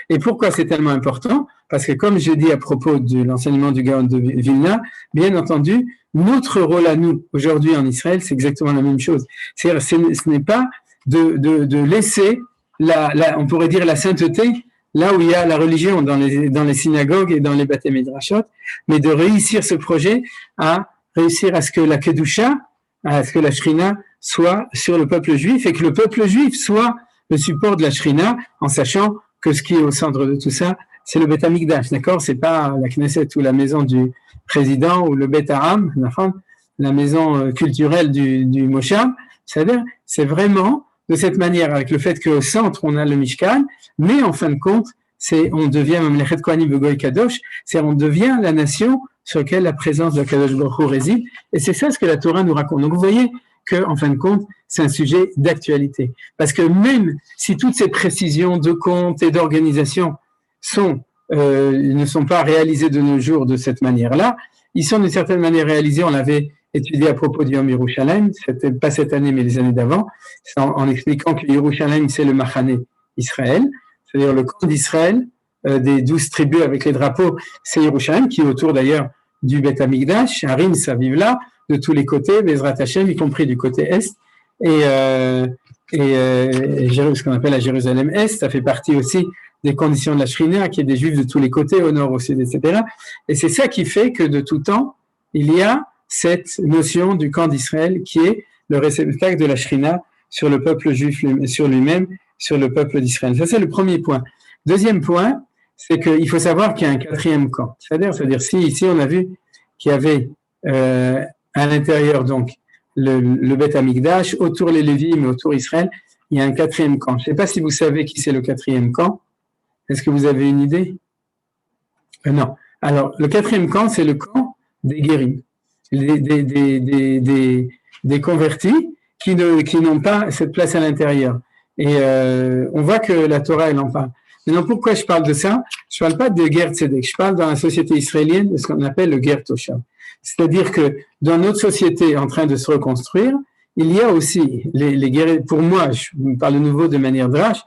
Et pourquoi c'est tellement important? Parce que comme j'ai dit à propos de l'enseignement du Gaon de Vilna, bien entendu, notre rôle à nous, aujourd'hui en Israël, c'est exactement la même chose. C'est-à-dire, ce n'est pas de laisser on pourrait dire la sainteté là où il y a la religion, dans les synagogues et dans les Beth Midrashot, mais de réussir ce projet à réussir à ce que la Kedusha, à ce que la Shrina soit sur le peuple juif et que le peuple juif soit le support de la Shrina, en sachant que ce qui est au centre de tout ça, c'est le Beth Amikdash, d'accord? C'est pas la Knesset ou la maison du président ou le Beth Aram, la maison culturelle du Moshav. C'est-à-dire, c'est vraiment de cette manière, avec le fait qu'au centre, on a le Mishkan, mais en fin de compte, on devient Mamlechet Kohanim Begoy Kadosh, on devient la nation sur laquelle la présence de Kadosh Baruch Hu réside, et c'est ça ce que la Torah nous raconte. Donc vous voyez que, en fin de compte, c'est un sujet d'actualité. Parce que même si toutes ces précisions de compte et d'organisation ne sont pas réalisées de nos jours de cette manière-là, ils sont d'une certaine manière réalisés, on l'avait étudié à propos du Yom Yerushalayim, c'était pas cette année mais les années d'avant, en expliquant que Yerushalayim c'est le Machane Israël, c'est-à-dire le camp d'Israël, des 12 tribus avec les drapeaux, c'est Yerushalayim, qui est autour d'ailleurs du Beth Amikdash, Harim, ça vive là, de tous les côtés, Bezrat Hashem, y compris du côté Est, et ce qu'on appelle la Jérusalem Est, ça fait partie aussi des conditions de la Shrina, qui est des Juifs de tous les côtés, au nord, au sud, etc. Et c'est ça qui fait que de tout temps, il y a cette notion du camp d'Israël qui est le réceptacle de la Shrina sur le peuple juif, sur lui-même, sur le peuple d'Israël. Ça, c'est le premier point. Deuxième point, c'est qu'il faut savoir qu'il y a un quatrième camp. C'est-à-dire si ici on a vu qu'il y avait à l'intérieur donc le Beth Amikdash, autour les Lévim, mais autour Israël, il y a un quatrième camp. Je ne sais pas si vous savez qui c'est le quatrième camp. Est-ce que vous avez une idée? Non. Alors, le quatrième camp, c'est le camp des guéris, des convertis qui n'ont pas cette place à l'intérieur. Et on voit que la Torah, elle en parle. Maintenant, pourquoi je parle de ça? Je parle pas de guerre tzedek. Je parle dans la société israélienne de ce qu'on appelle le guerre toshav. C'est-à-dire que dans notre société en train de se reconstruire, il y a aussi les guerres. Pour moi, je parle de nouveau de manière drache.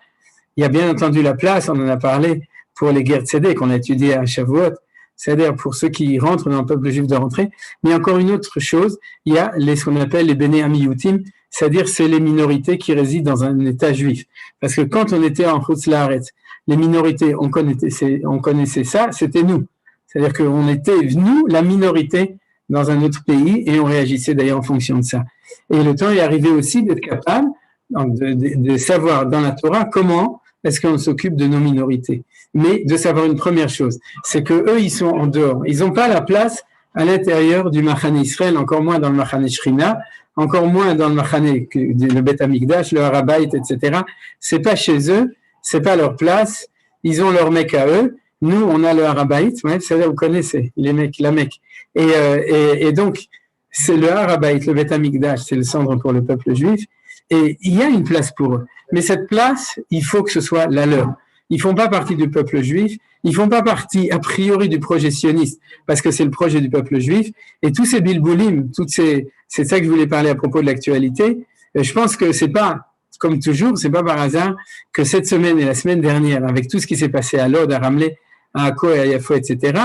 Il y a bien entendu la place, on en a parlé, pour les guerres tzedek qu'on a étudiées à Shavuot, c'est-à-dire pour ceux qui rentrent dans le peuple juif de rentrer. Mais encore une autre chose, il y a ce qu'on appelle les Béné Amiyutim, c'est-à-dire c'est les minorités qui résident dans un État juif. Parce que quand on était en Chutz La'aretz, les minorités, on connaissait ça, c'était nous. C'est-à-dire qu'on était, nous, la minorité dans un autre pays, et on réagissait d'ailleurs en fonction de ça. Et le temps est arrivé aussi d'être capable de savoir dans la Torah comment est-ce qu'on s'occupe de nos minorités? Mais de savoir une première chose, c'est que eux, ils sont en dehors. Ils n'ont pas la place à l'intérieur du Machane Israël, encore moins dans le Machane Shrina, encore moins dans le Machane, le Beth Amikdash, le Harabait, etc. C'est pas chez eux, c'est pas leur place. Ils ont leur Mecque à eux. Nous, on a le Harabait, ouais, c'est-à-dire, vous connaissez les Mecques, la Mecque. Et donc, c'est le Harabait, le Beth Amikdash, c'est le centre pour le peuple juif. Et il y a une place pour eux. Mais cette place, il faut que ce soit la leur. Ils font pas partie du peuple juif. Ils font pas partie, a priori, du projet sioniste, parce que c'est le projet du peuple juif. Et tous ces bilboulim, c'est ça que je voulais parler à propos de l'actualité. Je pense que c'est pas, comme toujours, c'est pas par hasard que cette semaine et la semaine dernière, avec tout ce qui s'est passé à Lod, à Ramleh, à Akko et à Yafo, etc.,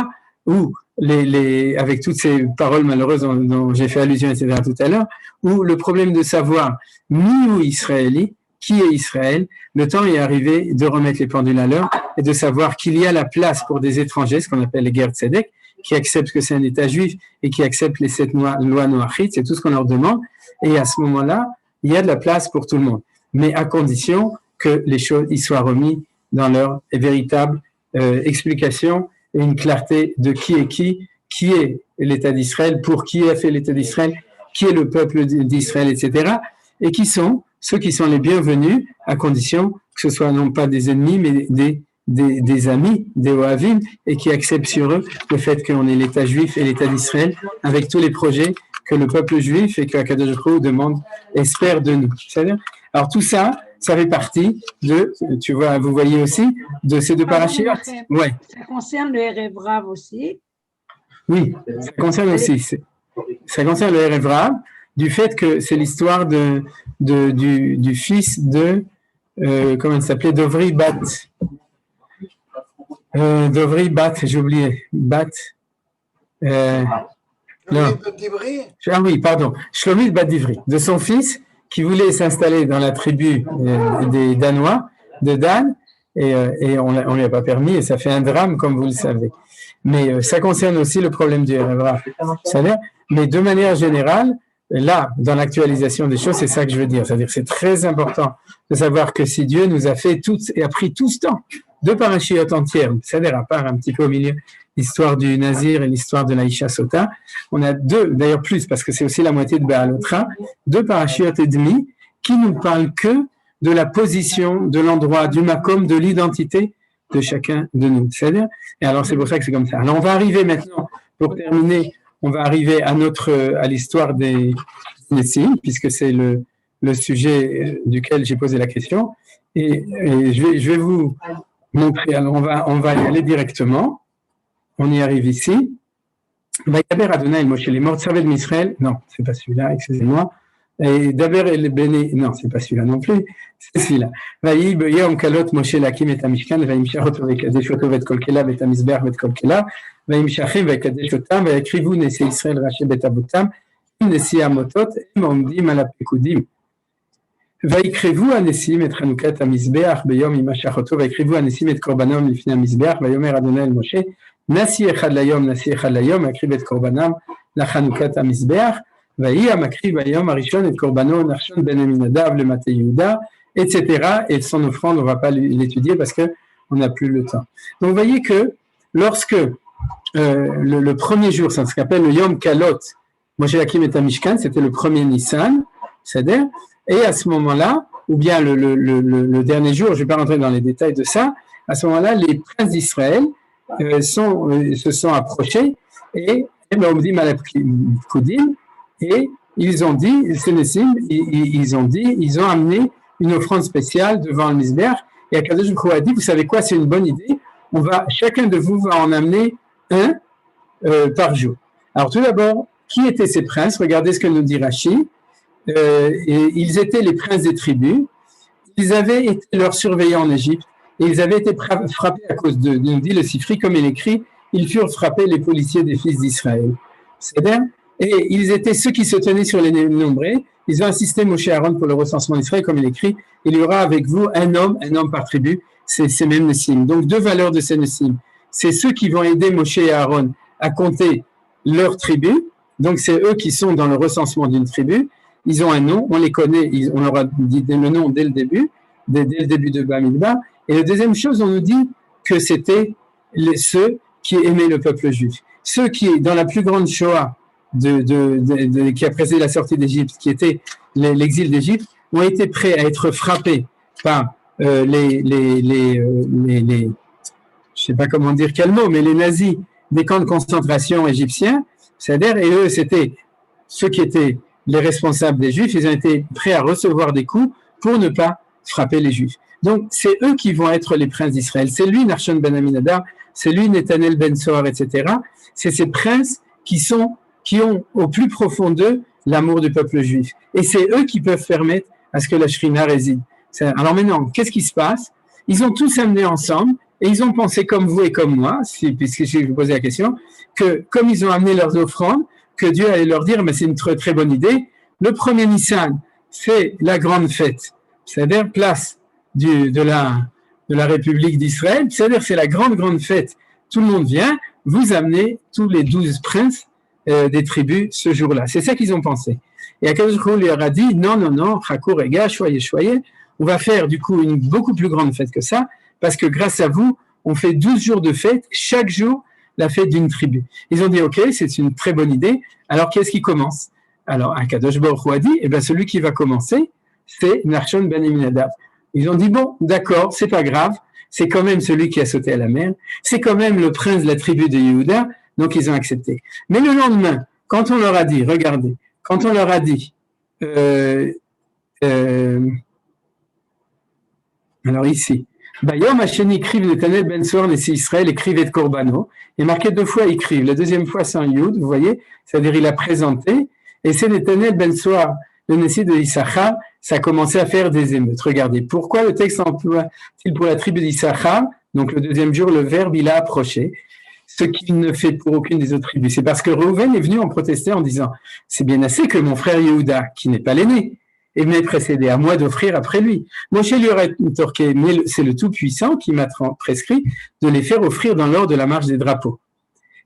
où avec toutes ces paroles malheureuses dont j'ai fait allusion, etc., tout à l'heure, où le problème de savoir où Israéli, qui est Israël, le temps est arrivé de remettre les pendules à l'heure et de savoir qu'il y a la place pour des étrangers, ce qu'on appelle les guerres de Tzedek, qui acceptent que c'est un État juif et qui acceptent les 7 lois noachites, c'est tout ce qu'on leur demande. Et à ce moment-là, il y a de la place pour tout le monde, mais à condition que les choses y soient remises dans leur véritable explication et une clarté de qui est l'État d'Israël, pour qui a fait l'État d'Israël, qui est le peuple d'Israël, etc. Et qui sont ceux qui sont les bienvenus, à condition que ce soit non pas des ennemis, mais des amis, des Ohavim, et qui acceptent sur eux le fait qu'on est l'État juif et l'État d'Israël, avec tous les projets que le peuple juif et que Akadosh Baruch Hu demande, espère de nous. C'est-à-dire, alors tout ça, ça fait partie de, tu vois, vous voyez aussi, de ces deux parachutes. Ouais. Ça concerne le Erev Rav aussi. Oui, ça concerne aussi. Ça concerne le Erev Rav, du fait que c'est l'histoire du fils de, comment il s'appelait, Dovri Bat. Dovri Bat, j'ai oublié. Bat. Non. Ah oui, pardon. Shlomit Bat Divri, de son fils qui voulait s'installer dans la tribu des Danois, de Dan, et on lui a pas permis, et ça fait un drame, comme vous le savez. Mais ça concerne aussi le problème du Erev Rav. Mais de manière générale, là, dans l'actualisation des choses, c'est ça que je veux dire. C'est-à-dire que c'est très important de savoir que si Dieu nous a fait tout et a pris tout ce temps, deux parachiotes entières, c'est-à-dire à part un petit peu au milieu, l'histoire du Nazir et l'histoire de l'Aïcha Sota, on a deux, d'ailleurs plus, parce que c'est aussi la moitié de Baalotra, deux parachiotes et demi qui nous parlent que de la position, de l'endroit, du makom, de l'identité de chacun de nous. C'est-à-dire, et alors c'est pour ça que c'est comme ça. Alors on va arriver maintenant, pour terminer, on va arriver à l'histoire des Nessim, puisque c'est le sujet duquel j'ai posé la question. Et je vais vous montrer. Alors on va y aller directement. On y arrive ici. Vayaber Adonai Moshe les morts de Israël. Non, c'est pas celui-là, excusez-moi. Et Daber el Béné, non, c'est pas celui-là non plus, c'est celui-là. Vaïb Yom Kalot Moshe Lakim et Amishkan, Vaïm Shachot Vekadesh Oto et Kolkela, et Amizbeach et Kolkela, Vaïm Shachim Vekadesh Otam, Vaïkrivu Nese Israël Raché Bet Abotam, Nesi Amotot, Momdim Alapekudim. Vaïkrivu Anesim et Chanukat Amizbeach, Beyom Imashachoto, Vaïkrivu Anesim et Korbanom Lifne Amizbeach, Vayomer Adonai el Moshe, Nasi Echad Layom, Akrib et Korbanam, La Chanukat Amizbeach, etc. Et son offrande, on ne va pas l'étudier parce qu'on n'a plus le temps. Donc vous voyez que lorsque le premier jour, c'est ce qu'on appelle le Yom Kalot, Moshe Lakim et Mishkan, c'était le premier Nissan, c'est-à-dire, et à ce moment-là, ou bien le dernier jour, je ne vais pas rentrer dans les détails de ça, à ce moment-là, les princes d'Israël se sont approchés et et ils ont dit, ils ont amené une offrande spéciale devant le Mizbeach. Et Akadosh Baruch Hu a dit, vous savez quoi, c'est une bonne idée. Chacun de vous va en amener un par jour. Alors tout d'abord, qui étaient ces princes? Regardez ce que nous dit Rashi. Ils étaient les princes des tribus. Ils avaient été leurs surveillants en Égypte. Et ils avaient été frappés à cause d'eux. Nous dit le Sifri, comme il écrit, ils furent frappés les policiers des fils d'Israël. C'est-à-dire, et ils étaient ceux qui se tenaient sur les nombrés. Ils ont insisté Moshe Aaron pour le recensement d'Israël, comme il écrit, il y aura avec vous un homme par tribu, c'est ces mêmes Nessim. Donc deux valeurs de ces Nessim. C'est ceux qui vont aider Moshe et Aaron à compter leur tribu, donc c'est eux qui sont dans le recensement d'une tribu. Ils ont un nom, on les connaît, on leur a dit le nom dès le début de Bamidbar, Et la deuxième chose, on nous dit que c'était ceux qui aimaient le peuple juif. Ceux qui, dans la plus grande Shoah qui a précédé la sortie d'Égypte, qui était l'exil d'Égypte, ont été prêts à être frappés par je sais pas comment dire quel mot, mais les nazis des camps de concentration égyptiens, c'est-à-dire, et eux, c'était ceux qui étaient les responsables des Juifs, ils ont été prêts à recevoir des coups pour ne pas frapper les Juifs. Donc, c'est eux qui vont être les princes d'Israël. C'est lui, Nachshon ben Aminadab, c'est lui, Nethanel ben Sohar, etc. C'est ces princes qui ont au plus profond d'eux l'amour du peuple juif. Et c'est eux qui peuvent permettre à ce que la Shrina réside. Alors maintenant, qu'est-ce qui se passe? Ils ont tous amené ensemble et ils ont pensé comme vous et comme moi, puisque je vous posais la question, que comme ils ont amené leurs offrandes, que Dieu allait leur dire, mais c'est une très, très bonne idée. Le premier Nissan, c'est la grande fête, c'est-à-dire place de la République d'Israël, c'est-à-dire c'est la grande fête. Tout le monde vient, vous amenez tous les 12 princes des tribus ce jour-là. C'est ça qu'ils ont pensé. Et Akadosh Baruch Hu leur a dit, non, Chakour et gars, choyez, on va faire du coup une beaucoup plus grande fête que ça, parce que grâce à vous, on fait 12 jours de fête, chaque jour, la fête d'une tribu. Ils ont dit, ok, c'est une très bonne idée, alors qu'est-ce qui commence? Alors, Akadosh Baruch Hu a dit, celui qui va commencer, c'est Nachshon ben Aminadab. Ils ont dit, bon, d'accord, c'est pas grave, c'est quand même celui qui a sauté à la mer, c'est quand même le prince de la tribu de Yehuda, donc ils ont accepté. Mais le lendemain, quand on leur a dit, regardez, quand on leur a dit, alors ici, Bayom Hasheni écrivent Nethanel ben Sohar Nessi Israël écrivait de Corbano, et marqué 2 fois écrivent, la deuxième fois c'est un Yud, vous voyez, c'est-à-dire il a présenté, et c'est Nethanel ben Sohar, le Nessi de Issachar, ça a commencé à faire des émeutes. Regardez, pourquoi le texte emploie-t-il pour la tribu d'Issachar? Donc le deuxième jour, le verbe il a approché, ce qu'il ne fait pour aucune des autres tribus. C'est parce que Reuven est venu en protester en disant, c'est bien assez que mon frère Yehuda, qui n'est pas l'aîné, et m'ait précédé, à moi d'offrir après lui. Moshe lui aurait torqué, mais c'est le Tout-Puissant qui m'a prescrit de les faire offrir dans l'ordre de la marche des drapeaux.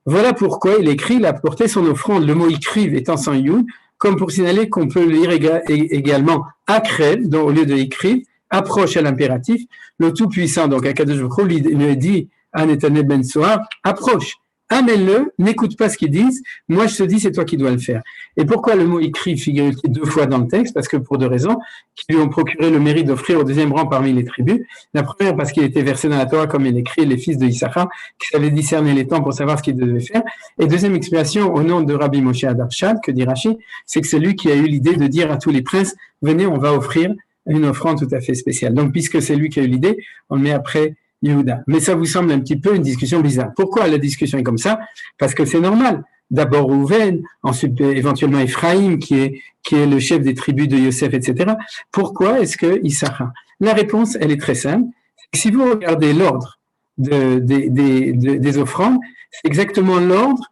Voilà pourquoi il écrit, il a porté son offrande, le mot écrive étant sans yud, comme pour signaler qu'on peut lire également akrev, au lieu de écrire, approche à l'impératif, le Tout-Puissant, donc Akadosh Baruch Hu lui dit à Nethanel ben Sohar, approche, amène-le, n'écoute pas ce qu'ils disent, moi je te dis c'est toi qui dois le faire. Et pourquoi le mot écrit figure-t-il 2 fois dans le texte? Parce que pour 2 raisons, qui lui ont procuré le mérite d'offrir au deuxième rang parmi les tribus. La première parce qu'il était versé dans la Torah comme il écrit les fils de Issachar, qui savaient discerner les temps pour savoir ce qu'ils devaient faire. Et deuxième explication, au nom de Rabbi Moshe Adarshad, que dit Rashi, c'est que c'est lui qui a eu l'idée de dire à tous les princes, venez, on va offrir une offrande tout à fait spéciale. Donc puisque c'est lui qui a eu l'idée, on le met après Yehuda. Mais ça vous semble un petit peu une discussion bizarre. Pourquoi la discussion est comme ça? Parce que c'est normal. D'abord Reuven, ensuite éventuellement Ephraïm, qui est le chef des tribus de Yosef, etc. Pourquoi est-ce que Issachar? La réponse, elle est très simple. Si vous regardez l'ordre des offrandes, c'est exactement l'ordre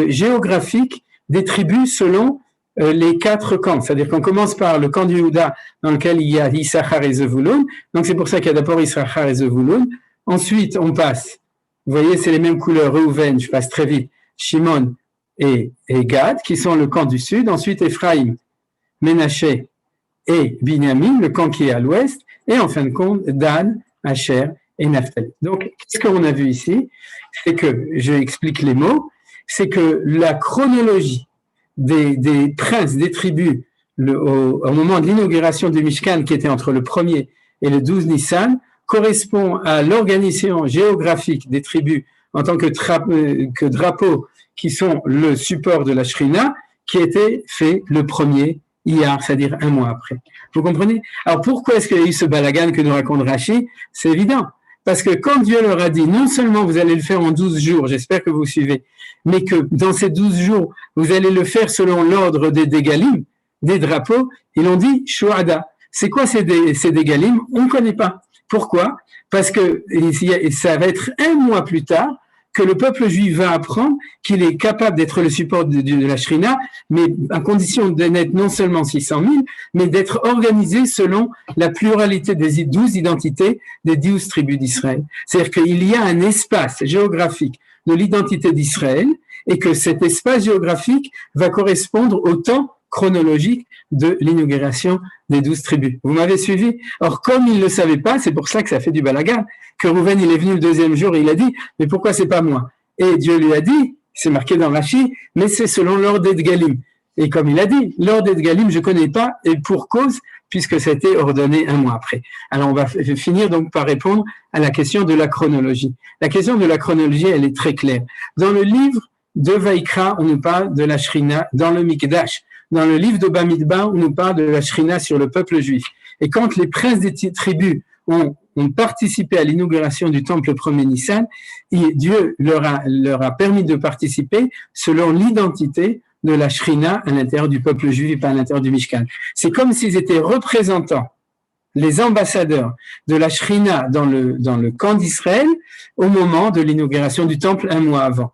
géographique des tribus selon les 4 camps. C'est-à-dire qu'on commence par le camp de Yehuda, dans lequel il y a Issachar et Zevulun. Donc c'est pour ça qu'il y a d'abord Issachar et Zevulun. Ensuite, on passe, vous voyez, c'est les mêmes couleurs, Reuven, je passe très vite, Shimon et Gad, qui sont le camp du sud. Ensuite, Ephraïm, Ménaché et Binyamin, le camp qui est à l'ouest. Et en fin de compte, Dan, Asher et Naphtali. Donc, qu'est-ce qu'on a vu ici? C'est que, je explique les mots, c'est que la chronologie des princes, des tribus, au moment de l'inauguration du Mishkan, qui était entre le 1er et le 12 Nissan, correspond à l'organisation géographique des tribus en tant que drapeaux qui sont le support de la Shrina, qui était fait le 1er Iyar, c'est-à-dire 1 mois après. Vous comprenez? Alors pourquoi est-ce qu'il y a eu ce balagan que nous raconte Rashi? C'est évident. Parce que quand Dieu leur a dit, non seulement vous allez le faire en 12 jours, j'espère que vous suivez, mais que dans ces 12 jours, vous allez le faire selon l'ordre des dégalim, des drapeaux, ils ont dit Shohada. C'est quoi ces dégalim? On ne connaît pas. Pourquoi? Parce que ça va être 1 mois plus tard que le peuple juif va apprendre qu'il est capable d'être le support de la Shrina, mais à condition de n'être non seulement 600 000, mais d'être organisé selon la pluralité des 12 identités des 12 tribus d'Israël. C'est-à-dire qu'il y a un espace géographique de l'identité d'Israël et que cet espace géographique va correspondre au temps chronologique de l'inauguration des 12 tribus. Vous m'avez suivi? Or, comme il ne le savait pas, c'est pour ça que ça fait du balagan, que Rouven, il est venu le deuxième jour et il a dit, mais pourquoi c'est pas moi? Et Dieu lui a dit, c'est marqué dans Rashi, mais c'est selon l'ordre d'Edgalim. Et comme il a dit, l'ordre d'Edgalim, je connais pas, et pour cause, puisque ça a été ordonné un mois après. Alors, on va finir donc par répondre à la question de la chronologie. La question de la chronologie, elle est très claire. Dans le livre de Vaïkra, on nous parle de la Shrina dans le Mikdash. Dans le livre de Bamidbar, on nous parle de la Shrina sur le peuple juif. Et quand les princes des tribus ont participé à l'inauguration du temple le premier Nissan, Dieu leur a permis de participer selon l'identité de la Shrina à l'intérieur du peuple juif et pas à l'intérieur du Mishkan. C'est comme s'ils étaient représentants, les ambassadeurs de la Shrina dans le camp d'Israël au moment de l'inauguration du temple un mois avant.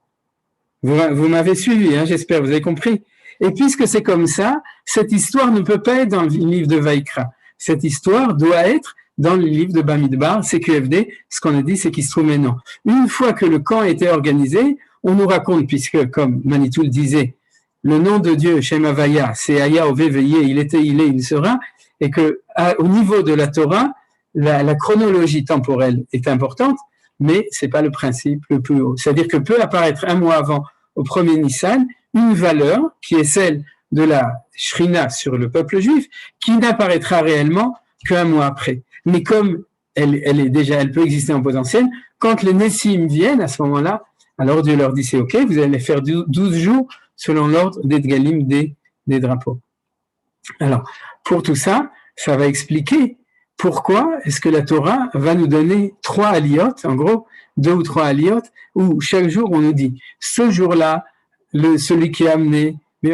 Vous m'avez suivi, hein, j'espère, vous avez compris. Et puisque c'est comme ça, cette histoire ne peut pas être dans le livre de Vaïkra. Cette histoire doit être dans le livre de Bamidbar, CQFD. Ce qu'on a dit, c'est qu'il se trouve maintenant. Une fois que le camp a été organisé, on nous raconte, puisque, comme Manitou le disait, le nom de Dieu, Shem Havaya, c'est Aya Ove Veye, il était, il est, il sera, et que au niveau de la Torah, la chronologie temporelle est importante, mais c'est pas le principe le plus haut. C'est-à-dire que peut apparaître un mois avant, au premier Nissan, une valeur qui est celle de la Shrina sur le peuple juif, qui n'apparaîtra réellement qu'un mois après. Mais comme elle peut exister en potentiel, quand les Nessim viennent à ce moment-là, alors Dieu leur dit c'est ok, vous allez faire 12 jours selon l'ordre d'Edgalim des drapeaux. Alors, pour tout ça, ça va expliquer pourquoi est-ce que la Torah va nous donner 3 aliyot, en gros, 2 ou 3 aliyot, où chaque jour on nous dit, ce jour-là, celui qui a amené, vous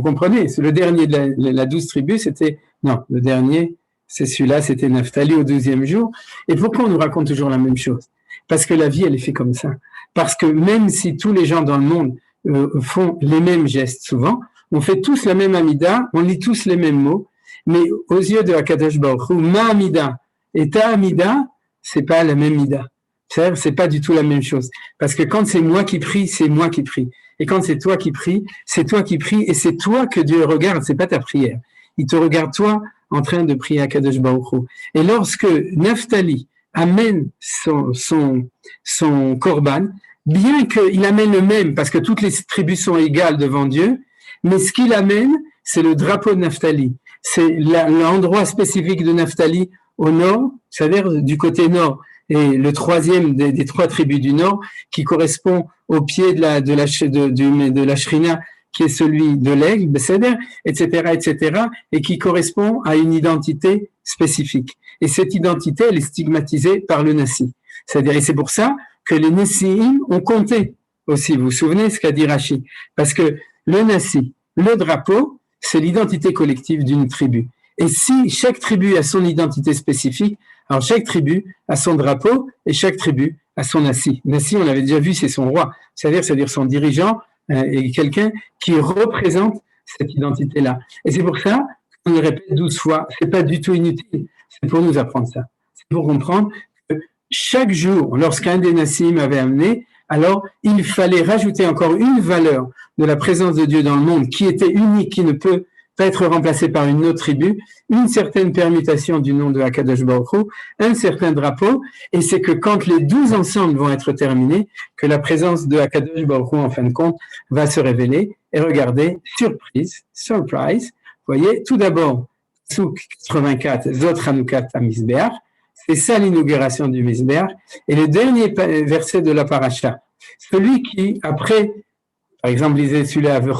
comprenez, c'est le dernier de la 12 tribus, le dernier, c'est celui-là, c'était Naphtali au 12e jour. Et pourquoi on nous raconte toujours la même chose? Parce que la vie, elle est faite comme ça. Parce que même si tous les gens dans le monde font les mêmes gestes souvent, on fait tous la même Amida, on lit tous les mêmes mots, mais aux yeux de Akadosh Baruch Hu, ma Amida et ta Amida, c'est pas la même Mida. C'est pas du tout la même chose. Parce que quand c'est moi qui prie, c'est moi qui prie. Et quand c'est toi qui prie, c'est toi qui prie, et c'est toi que Dieu regarde, c'est pas ta prière. Il te regarde toi en train de prier à Kadosh Baruch Hu. Et lorsque Naphtali amène son korban, bien qu'il amène le même, parce que toutes les tribus sont égales devant Dieu, mais ce qu'il amène, c'est le drapeau de Naphtali. C'est l'endroit spécifique de Naphtali au nord, c'est-à-dire du côté nord, et le troisième des 3 tribus du nord, qui correspond au pied de la Shrina, qui est celui de l'aigle, Besséder, etc., et qui correspond à une identité spécifique. Et cette identité, elle est stigmatisée par le Nassi. C'est-à-dire, et c'est pour ça que les Nassiim ont compté aussi. Vous vous souvenez ce qu'a dit Rashi? Parce que le Nassi, le drapeau, c'est l'identité collective d'une tribu. Et si chaque tribu a son identité spécifique, alors chaque tribu a son drapeau et chaque tribu a son Nassi. Nassi, on l'avait déjà vu, c'est son roi. C'est-à-dire son dirigeant et quelqu'un qui représente cette identité-là. Et c'est pour ça qu'on le répète 12 fois. C'est pas du tout inutile. C'est pour nous apprendre ça. C'est pour comprendre que chaque jour, lorsqu'un des Nassim avait amené, alors il fallait rajouter encore une valeur de la présence de Dieu dans le monde qui était unique, qui ne peut pas être remplacée par une autre tribu, une certaine permutation du nom de Akadosh Baruch Hu, un certain drapeau, et c'est que quand les 12 ensembles vont être terminés, que la présence de Akadosh Baruch Hu, en fin de compte, va se révéler. Et regardez, surprise, vous voyez, tout d'abord, Souk 84, Zot Hanoukat à Misbeach, c'est ça l'inauguration du Misbeach, et le dernier verset de la paracha, celui qui, après, par exemple, lisez celui-là, le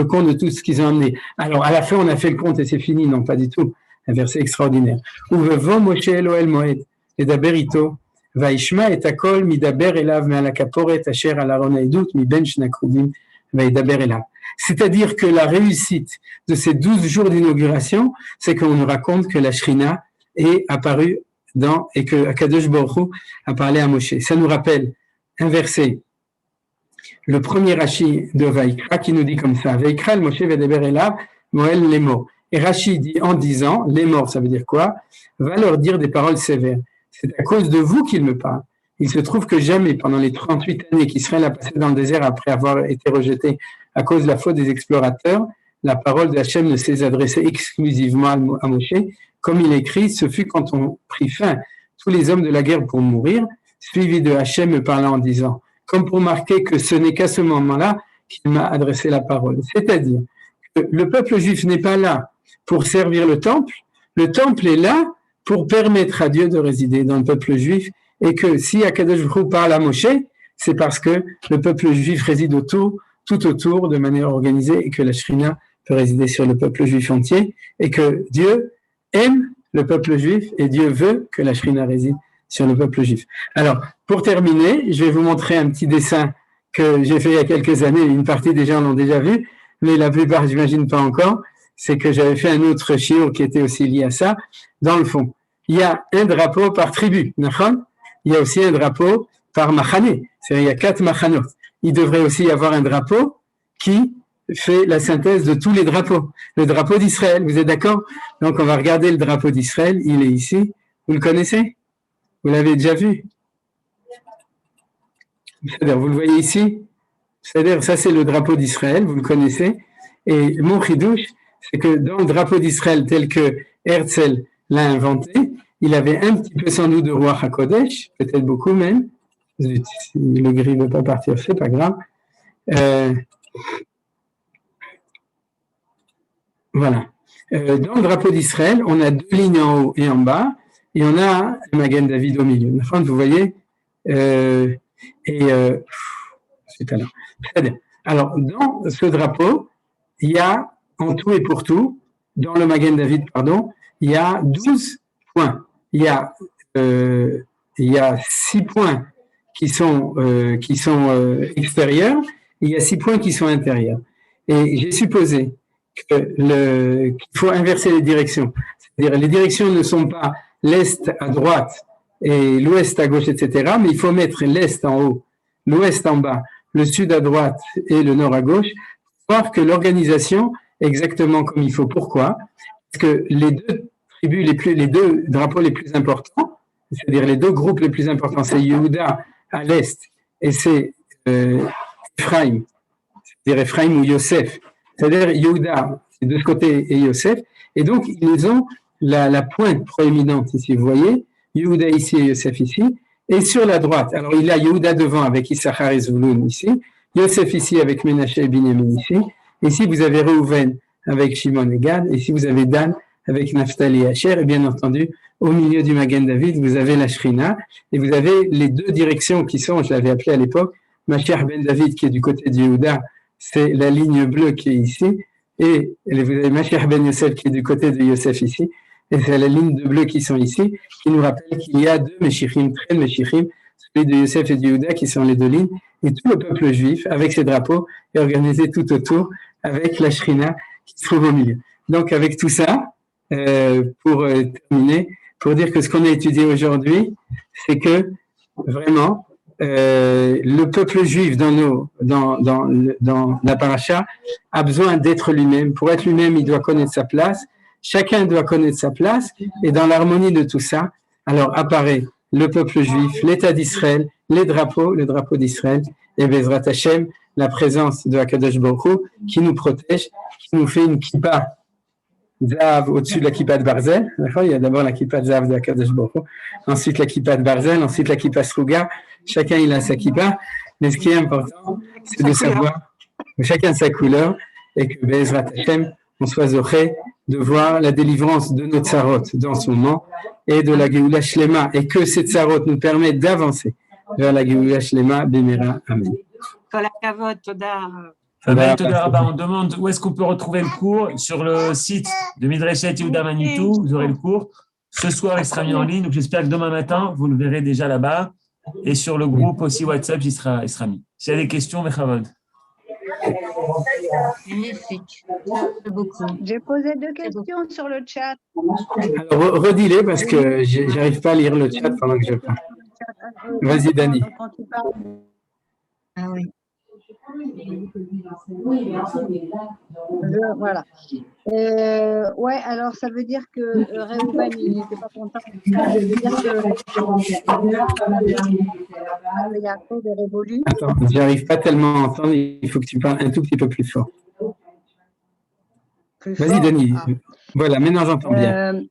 compte de tout ce qu'ils ont amené. Alors, à la fin, on a fait le compte et c'est fini. Non, pas du tout. Un verset extraordinaire. Moshe Elohel Moed, et Daberito, Vaishma et Akol, Midaber Elav, Mealakaporet, Asher Alaron Aidut, Mi Ben Shnakruvim, Vaidaber Elav. C'est-à-dire que la réussite de ces 12 jours d'inauguration, c'est qu'on nous raconte que la Shrina est apparue et que Akadosh Baruch Hu a parlé à Moshe. Ça nous rappelle un verset. Le premier Rashi de Vaïkra qui nous dit comme ça, Vaïkra el Moshe vedeber elav moel les morts. Et Rashi dit en disant, les morts, ça veut dire quoi? Va leur dire des paroles sévères. C'est à cause de vous qu'il me parle. Il se trouve que jamais, pendant les 38 années qu'Israël a passé dans le désert après avoir été rejeté à cause de la faute des explorateurs, la parole de Hachem ne s'est adressée exclusivement à Moshe. Comme il écrit, ce fut quand on prit fin, tous les hommes de la guerre pour mourir, suivi de Hachem me parlant en disant, comme pour marquer que ce n'est qu'à ce moment-là qu'il m'a adressé la parole. C'est-à-dire que le peuple juif n'est pas là pour servir le temple est là pour permettre à Dieu de résider dans le peuple juif, et que si Akadosh Baruch Hu parle à Moshe, c'est parce que le peuple juif réside tout autour de manière organisée, et que la Shrina peut résider sur le peuple juif entier, et que Dieu aime le peuple juif, et Dieu veut que la Shrina réside sur le peuple juif. Alors, pour terminer, je vais vous montrer un petit dessin que j'ai fait il y a quelques années. Une partie des gens l'ont déjà vu, mais la plupart, j'imagine, pas encore. C'est que j'avais fait un autre shiur qui était aussi lié à ça. Dans le fond, il y a un drapeau par tribu, d'accord ? Il y a aussi un drapeau par machane, c'est-à-dire il y a 4 machanot. Il devrait aussi y avoir un drapeau qui fait la synthèse de tous les drapeaux. Le drapeau d'Israël, vous êtes d'accord ? Donc on va regarder le drapeau d'Israël, il est ici. Vous le connaissez ? Vous l'avez déjà vu ? C'est-à-dire, vous le voyez ici ? C'est-à-dire, ça c'est le drapeau d'Israël, vous le connaissez. Et mon chidouche, c'est que dans le drapeau d'Israël tel que Herzl l'a inventé, il avait un petit peu sans doute de Ruach HaKodesh, peut-être beaucoup même. Si le gris ne veut pas partir, c'est pas grave. Voilà. Dans le drapeau d'Israël, on a 2 lignes en haut et en bas, et on a un Magen David au milieu. Enfin, vous voyez. C'est alors, dans ce drapeau, il y a en tout et pour tout, dans le Magen David, pardon, il y a 12 points. Il y a 6 points qui sont extérieurs, et il y a 6 points qui sont intérieurs. Et j'ai supposé qu'il faut inverser les directions. C'est-à-dire, les directions ne sont pas l'est à droite et l'ouest à gauche, etc., mais il faut mettre l'est en haut, l'ouest en bas, le sud à droite et le nord à gauche, pour voir que l'organisation est exactement comme il faut. Pourquoi ? Parce que les 2 tribus, les 2 drapeaux les plus importants, c'est-à-dire les 2 groupes les plus importants, c'est Yehuda à l'est et c'est Ephraim, c'est-à-dire Ephraim ou Yosef. C'est-à-dire Yehuda, c'est de ce côté, et Yosef. Et donc, ils ont la pointe proéminente ici, vous voyez, Yehuda ici et Yosef ici. Et sur la droite, alors il a Yehuda devant avec Issachar et Zvulun ici, Yosef ici avec Ménaché et Binyamin ici. Ici, vous avez Reuven avec Shimon et Gad. Et ici, vous avez Dan avec Naphtali et Asher. Et bien entendu, au milieu du Magen David, vous avez la Shrina. Et vous avez les 2 directions qui sont, je l'avais appelé à l'époque, Mashiach ben David qui est du côté de Yehuda, c'est la ligne bleue qui est ici. Et vous avez Mashiach ben Yosef qui est du côté de Yosef ici. Et c'est la ligne de bleu qui sont ici, qui nous rappelle qu'il y a 2 Meshichim, 13 Meshichim, celui de Yosef et de Yehuda qui sont les 2 lignes. Et tout le peuple juif, avec ses drapeaux, est organisé tout autour, avec la Shrina qui se trouve au milieu. Donc, avec tout ça, pour terminer, pour dire que ce qu'on a étudié aujourd'hui, c'est que vraiment, le peuple juif dans la paracha a besoin d'être lui-même. Pour être lui-même, il doit connaître sa place. Chacun doit connaître sa place. Et dans l'harmonie de tout ça, alors apparaît le peuple juif, l'État d'Israël, le drapeau d'Israël, et Bezrat Hashem, la présence de Akadosh Baruch Hu, qui nous protège, qui nous fait une kippa Zav au-dessus de la kippa de Barzel. Il y a d'abord la kippa de Zav de Akadosh Baruch Hu, ensuite la kippa de Barzel, ensuite la kippa Sruga. Chacun il a sa kippa, mais ce qui est important, c'est de savoir que chacun sa couleur, et que Bezrat Hashem, on soit zoré de voir la délivrance de notre tsarot dans ce moment, et de la Géoula Shlema, et que cette tsarot nous permet d'avancer vers la Géoula Shlema Bemera. Amen. Amen, Toda Rabba. On demande où est-ce qu'on peut retrouver le cours sur le site de Midreshet Yehuda Manitou. Vous aurez le cours. Ce soir, il sera mis en ligne. Donc, j'espère que demain matin, vous le verrez déjà là-bas. Et sur le groupe aussi WhatsApp, il sera mis. S'il y a des questions, Mechavod. Magnifique. Merci beaucoup. J'ai posé 2 questions sur le chat. Alors, redis-les parce que je n'arrive pas à lire le chat pendant que je parle. Vas-y, Dani. Ah oui. Voilà. Ouais, alors ça veut dire que Reuven, il n'était pas content. Ça veut dire que Yaakov est révolu. Attends, j'arrive pas tellement à entendre, il faut que tu parles un tout petit peu plus fort. Vas-y, Denis. Ah. Voilà, maintenant j'entends bien.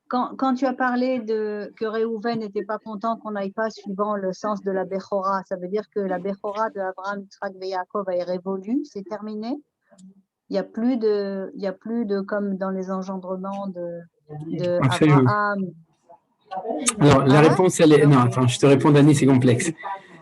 Quand tu as parlé que Reuven n'était pas content qu'on n'aille pas suivant le sens de la Bechora, ça veut dire que la Bechora de Abraham, Yitzhak et Yaakov est révolue, c'est terminé? Il n'y a plus de comme dans les engendrements de Abraham. Alors, la réponse, elle est... Non, attends, je te réponds, Dani, c'est complexe.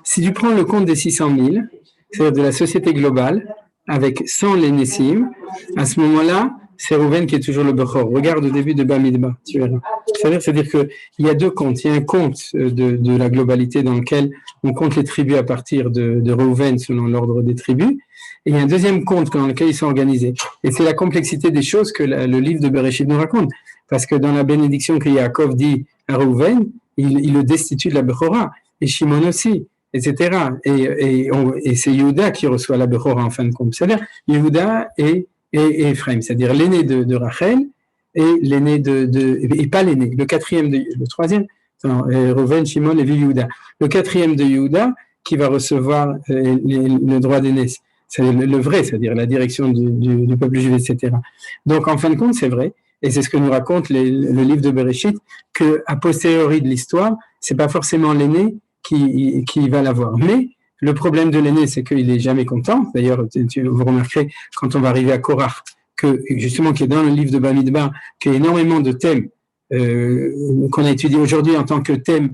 Si tu prends le compte des 600 000, c'est-à-dire de la société globale, avec 100 les Nessim, à ce moment-là, c'est Reuven qui est toujours le Bechor. Regarde au début de Bamidbar, tu verras. C'est-à-dire qu'il y a deux comptes. Il y a un compte de la globalité dans lequel on compte les tribus à partir de Reuven selon l'ordre des tribus. Et il y a un deuxième compte dans lequel ils sont organisés. Et c'est la complexité des choses que le livre de Bereshit nous raconte. Parce que dans la bénédiction que Yaakov dit à Reuven, il le destitue de la Bechora. Et Shimon aussi, etc. Et c'est Yehuda qui reçoit la Bechora en fin de compte. C'est-à-dire Yehuda et Ephraim. C'est-à-dire l'aîné de Rachel et l'aîné et pas l'aîné, le troisième, Reuven, Shimon, Lévi, Yehuda. Le quatrième de Yehuda qui va recevoir le droit d'aînesse. C'est le vrai, c'est-à-dire la direction du peuple juif, etc. Donc, en fin de compte, c'est vrai, et c'est ce que nous raconte le livre de Bereshit, que a posteriori de l'histoire, c'est pas forcément l'aîné qui va l'avoir. Mais le problème de l'aîné, c'est qu'il est jamais content. D'ailleurs, vous remarquerez quand on va arriver à Korach, que justement, qui est dans le livre de Bamidbar, qu'il y a énormément de thèmes qu'on a étudiés aujourd'hui en tant que thèmes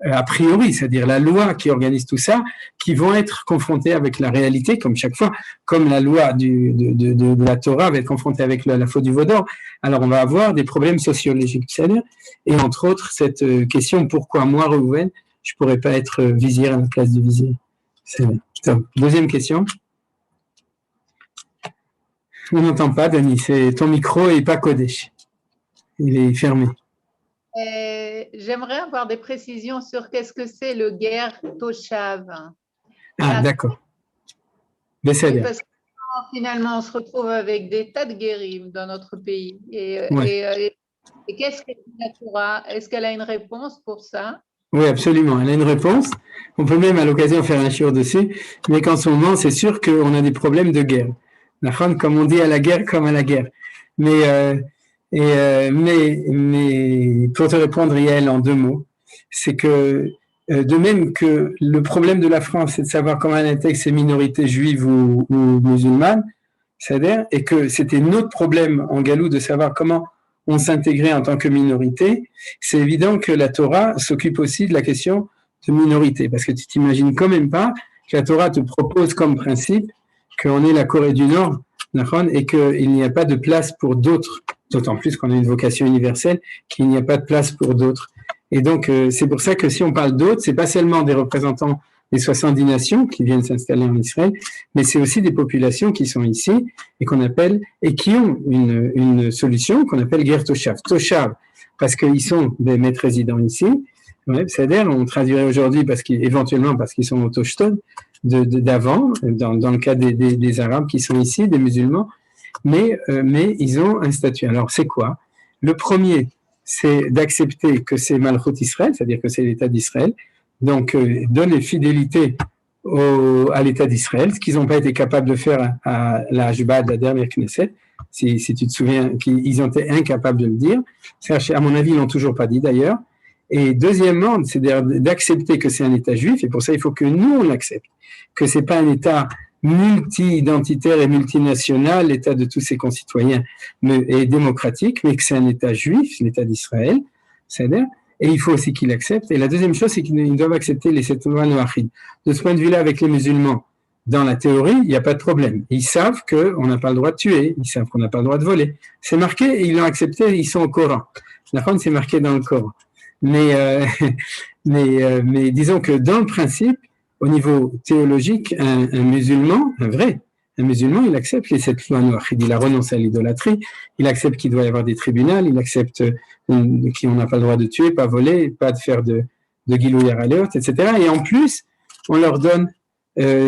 a priori, c'est-à-dire la loi qui organise tout ça, qui vont être confrontés avec la réalité, comme chaque fois, comme la loi de la Torah va être confrontée avec la faute du veau d'or. Alors, on va avoir des problèmes sociologiques, c'est-à-dire, et entre autres, cette question, pourquoi moi, Reuven, je pourrais pas être vizir à la place du vizir. Deuxième question. On n'entend pas, Denis, ton micro n'est pas codé. Il est fermé. J'aimerais avoir des précisions sur qu'est-ce que c'est le guerre Toshav. Ah, d'accord. Parce que finalement, on se retrouve avec des tas de guérim dans notre pays. Et qu'est-ce que la Torah? Est-ce qu'elle a une réponse pour ça? Oui, absolument. Elle a une réponse. On peut même à l'occasion faire un shiur dessus, mais qu'en ce moment, c'est sûr qu'on a des problèmes de guerre. Comme on dit à la guerre, comme à la guerre. Mais pour te répondre, Yael, en deux mots, c'est que de même que le problème de la France, c'est de savoir comment elle intègre ses minorités juives ou musulmanes, c'est-à-dire, et que c'était notre problème en Galou de savoir comment on s'intégrait en tant que minorité, c'est évident que la Torah s'occupe aussi de la question de minorité, parce que tu t'imagines quand même pas que la Torah te propose comme principe qu'on est la Corée du Nord, et qu'il n'y a pas de place pour d'autres, d'autant plus qu'on a une vocation universelle, qu'il n'y a pas de place pour d'autres. Et donc, c'est pour ça que si on parle d'autres, c'est pas seulement des représentants des 70 nations qui viennent s'installer en Israël, mais c'est aussi des populations qui sont ici et qu'on appelle, et qui ont une solution qu'on appelle guerre Toshav. Toshav, parce qu'ils sont des maîtres résidents ici. Ouais, c'est-à-dire, on traduirait aujourd'hui éventuellement parce qu'ils sont autochtones d'avant, dans le cas des Arabes qui sont ici, des musulmans, mais ils ont un statut. Alors, c'est quoi? Le premier, c'est d'accepter que c'est Malchut Israël, c'est-à-dire que c'est l'État d'Israël, donc donner fidélité à l'État d'Israël, ce qu'ils n'ont pas été capables de faire à la Hashba de la dernière Knesset, si tu te souviens, qu'ils ont été incapables de le dire. À mon avis, ils l'ont toujours pas dit d'ailleurs. Et deuxièmement, c'est d'accepter que c'est un État juif, et pour ça, il faut que nous, on l'accepte, que c'est pas un État multi-identitaire et multinational, l'État de tous ses concitoyens et démocratique, mais que c'est un État juif, l'État d'Israël, c'est-à-dire, et il faut aussi qu'il accepte. Et la deuxième chose, c'est qu'ils doivent accepter les sept lois noachides. De ce point de vue-là, avec les musulmans, dans la théorie, il n'y a pas de problème. Ils savent qu'on n'a pas le droit de tuer, ils savent qu'on n'a pas le droit de voler. C'est marqué, et ils l'ont accepté, ils sont au Coran. La fin, c'est marqué dans le Coran. Mais disons que dans le principe, au niveau théologique, un musulman, il accepte les sept lois noachides. Il a renoncé à l'idolâtrie, il accepte qu'il doit y avoir des tribunaux, il accepte qu'on n'a pas le droit de tuer, pas voler, pas de faire de Gilou Yaraleot, etc. Et en plus, on leur donne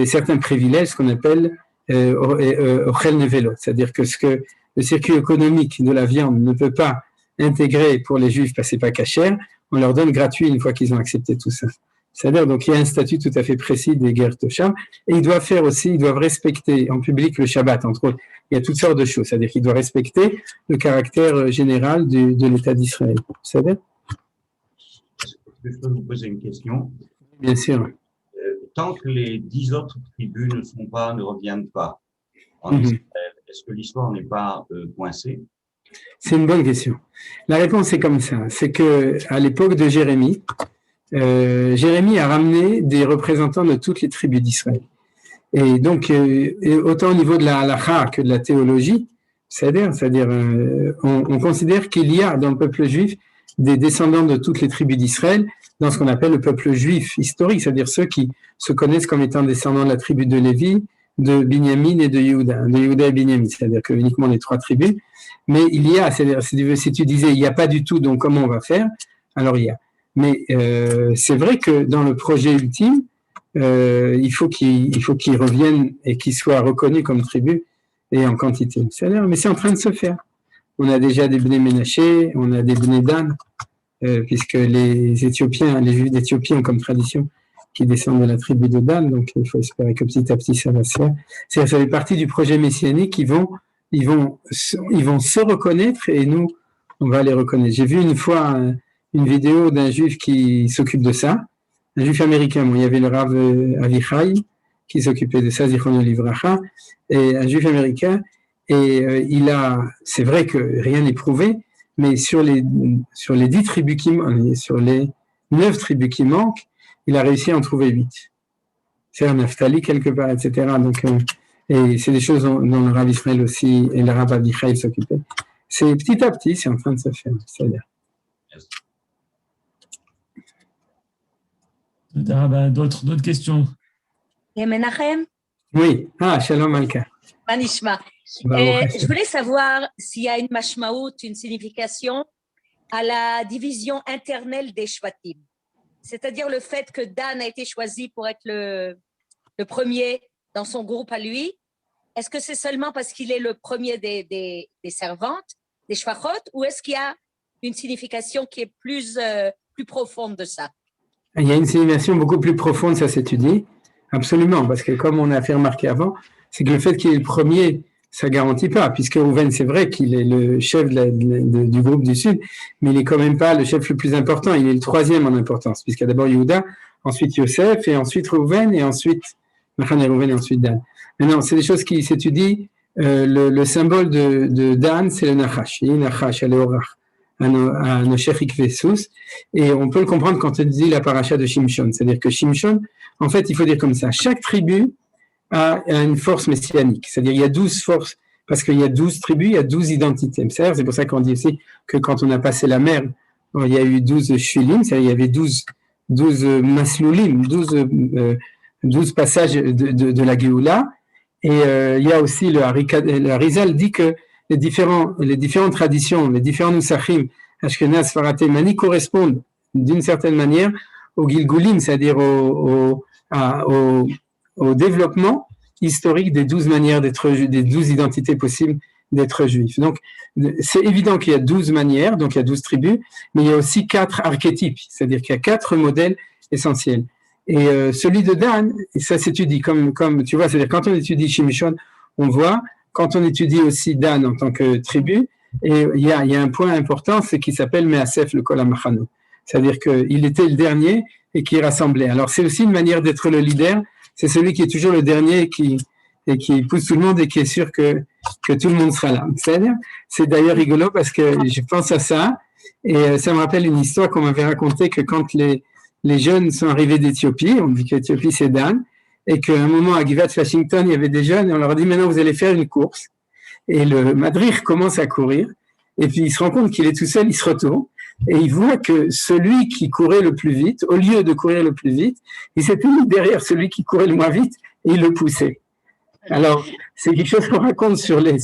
certains privilèges, ce qu'on appelle Ochel Nevelot, c'est-à-dire que ce que le circuit économique de la viande ne peut pas intégrer pour les Juifs parce que c'est pas cachère, on leur donne gratuit une fois qu'ils ont accepté tout ça. C'est-à-dire, donc, il y a un statut tout à fait précis des Ger Tosham, et ils doivent respecter en public le Shabbat, entre autres. Il y a toutes sortes de choses. C'est-à-dire qu'ils doivent respecter le caractère général de l'État d'Israël. C'est-à-dire? Est-ce que je peux vous poser une question? Bien sûr. Tant que les 10 autres tribus ne reviennent pas en Israël, est-ce que l'histoire n'est pas coincée? C'est une bonne question. La réponse est comme ça. C'est que à l'époque de Jérémie, Jérémie a ramené des représentants de toutes les tribus d'Israël. Et donc, autant au niveau de la halakha que de la théologie, c'est-à-dire on considère qu'il y a dans le peuple juif des descendants de toutes les tribus d'Israël, dans ce qu'on appelle le peuple juif historique, c'est-à-dire ceux qui se connaissent comme étant descendants de la tribu de Lévi, de Binyamin et de Yehuda et Binyamin, c'est-à-dire que uniquement les 3 tribus. Mais il y a, c'est-à-dire si tu disais il n'y a pas du tout, donc comment on va faire? Alors il y a. Mais c'est vrai que dans le projet ultime, il faut qu'ils reviennent et qu'ils soient reconnus comme tribu et en quantité. C'est-à-dire, mais c'est en train de se faire. On a déjà des Bnei Ménaché, on a des Bnei Dan, puisque les Éthiopiens, les Juifs d'Éthiopie ont comme tradition qu'ils descendent de la tribu de Dan, donc il faut espérer que petit à petit ça va se faire. C'est-à-dire, ça fait partie du projet messianique. Ils vont se reconnaître et nous, on va les reconnaître. J'ai vu une fois une vidéo d'un juif qui s'occupe de ça, un juif américain. Bon, il y avait le Rav Avichai qui s'occupait de ça, Zichrono Livracha, et un juif américain. Et c'est vrai que rien n'est prouvé, mais sur les 10 tribus sur les 9 tribus qui manquent, il a réussi à en trouver 8. C'est un Naphtali quelque part, etc. Donc, et c'est des choses dont le Rav Israël aussi et le Rav Avichai s'occupaient. C'est petit à petit, c'est en train de se faire. C'est-à-dire. D'autres questions? Menachem? Oui. Shalom Malka. Manishma. Je voulais savoir s'il y a une mashmaout, une signification à la division internelle des Shvatim. C'est-à-dire le fait que Dan a été choisi pour être le premier dans son groupe à lui. Est-ce que c'est seulement parce qu'il est le premier des servantes, des Shvachot, ou est-ce qu'il y a une signification qui est plus profonde de ça? Il y a une signification beaucoup plus profonde, ça s'étudie. Absolument, parce que comme on a fait remarquer avant, c'est que le fait qu'il est le premier, ça garantit pas, puisque Rouven, c'est vrai qu'il est le chef du groupe du Sud, mais il est quand même pas le chef le plus important, il est le 3e en importance, puisqu'il y a d'abord Yehuda, ensuite Yosef, et ensuite Rouven, et ensuite Machan et Rouven, et ensuite Dan. Mais non, c'est des choses qui s'étudient. Le symbole de Dan, c'est le Nachash, Nachash, Aleorach, à Noshech Ikvesus, et on peut le comprendre quand on dit la paracha de Shimshon, c'est-à-dire que Shimshon, en fait, il faut dire comme ça, chaque tribu a une force messianique, c'est-à-dire il y a 12 forces, parce qu'il y a 12 tribus, il y a 12 identités. C'est pour ça qu'on dit aussi que quand on a passé la mer, il y a eu 12 shulim, c'est-à-dire il y avait 12 maslulim, 12 passages de la Géoula, et il y a aussi le Harizal dit que les différentes traditions, les différents Nusachim, Ashkenaz, Sfarad et Mani correspondent d'une certaine manière au Gilgulim, c'est-à-dire au développement historique des 12 manières d'être, des 12 identités possibles d'être juif. Donc, c'est évident qu'il y a 12 manières, donc il y a 12 tribus, mais il y a aussi 4 archétypes, c'est-à-dire qu'il y a 4 modèles essentiels. Et celui de Dan, ça s'étudie comme tu vois, c'est-à-dire quand on étudie Shimshon, on voit, quand on étudie aussi Dan en tant que tribu, et il y a un point important, c'est qu'il s'appelle Measef le Kol HaMachano. C'est-à-dire qu'il était le dernier et qui rassemblait. Alors c'est aussi une manière d'être le leader, c'est celui qui est toujours le dernier et qui pousse tout le monde et qui est sûr que tout le monde sera là. C'est d'ailleurs rigolo parce que je pense à ça et ça me rappelle une histoire qu'on m'avait racontée que quand les jeunes sont arrivés d'Éthiopie, on dit qu'Éthiopie c'est Dan, et qu'à un moment à Givat Washington, il y avait des jeunes et on leur a dit maintenant vous allez faire une course. Et le madrich commence à courir et puis il se rend compte qu'il est tout seul, il se retourne et il voit que celui qui courait le plus vite, au lieu de courir le plus vite, il s'était mis derrière celui qui courait le moins vite et il le poussait. Alors, c'est quelque chose qu'on raconte sur les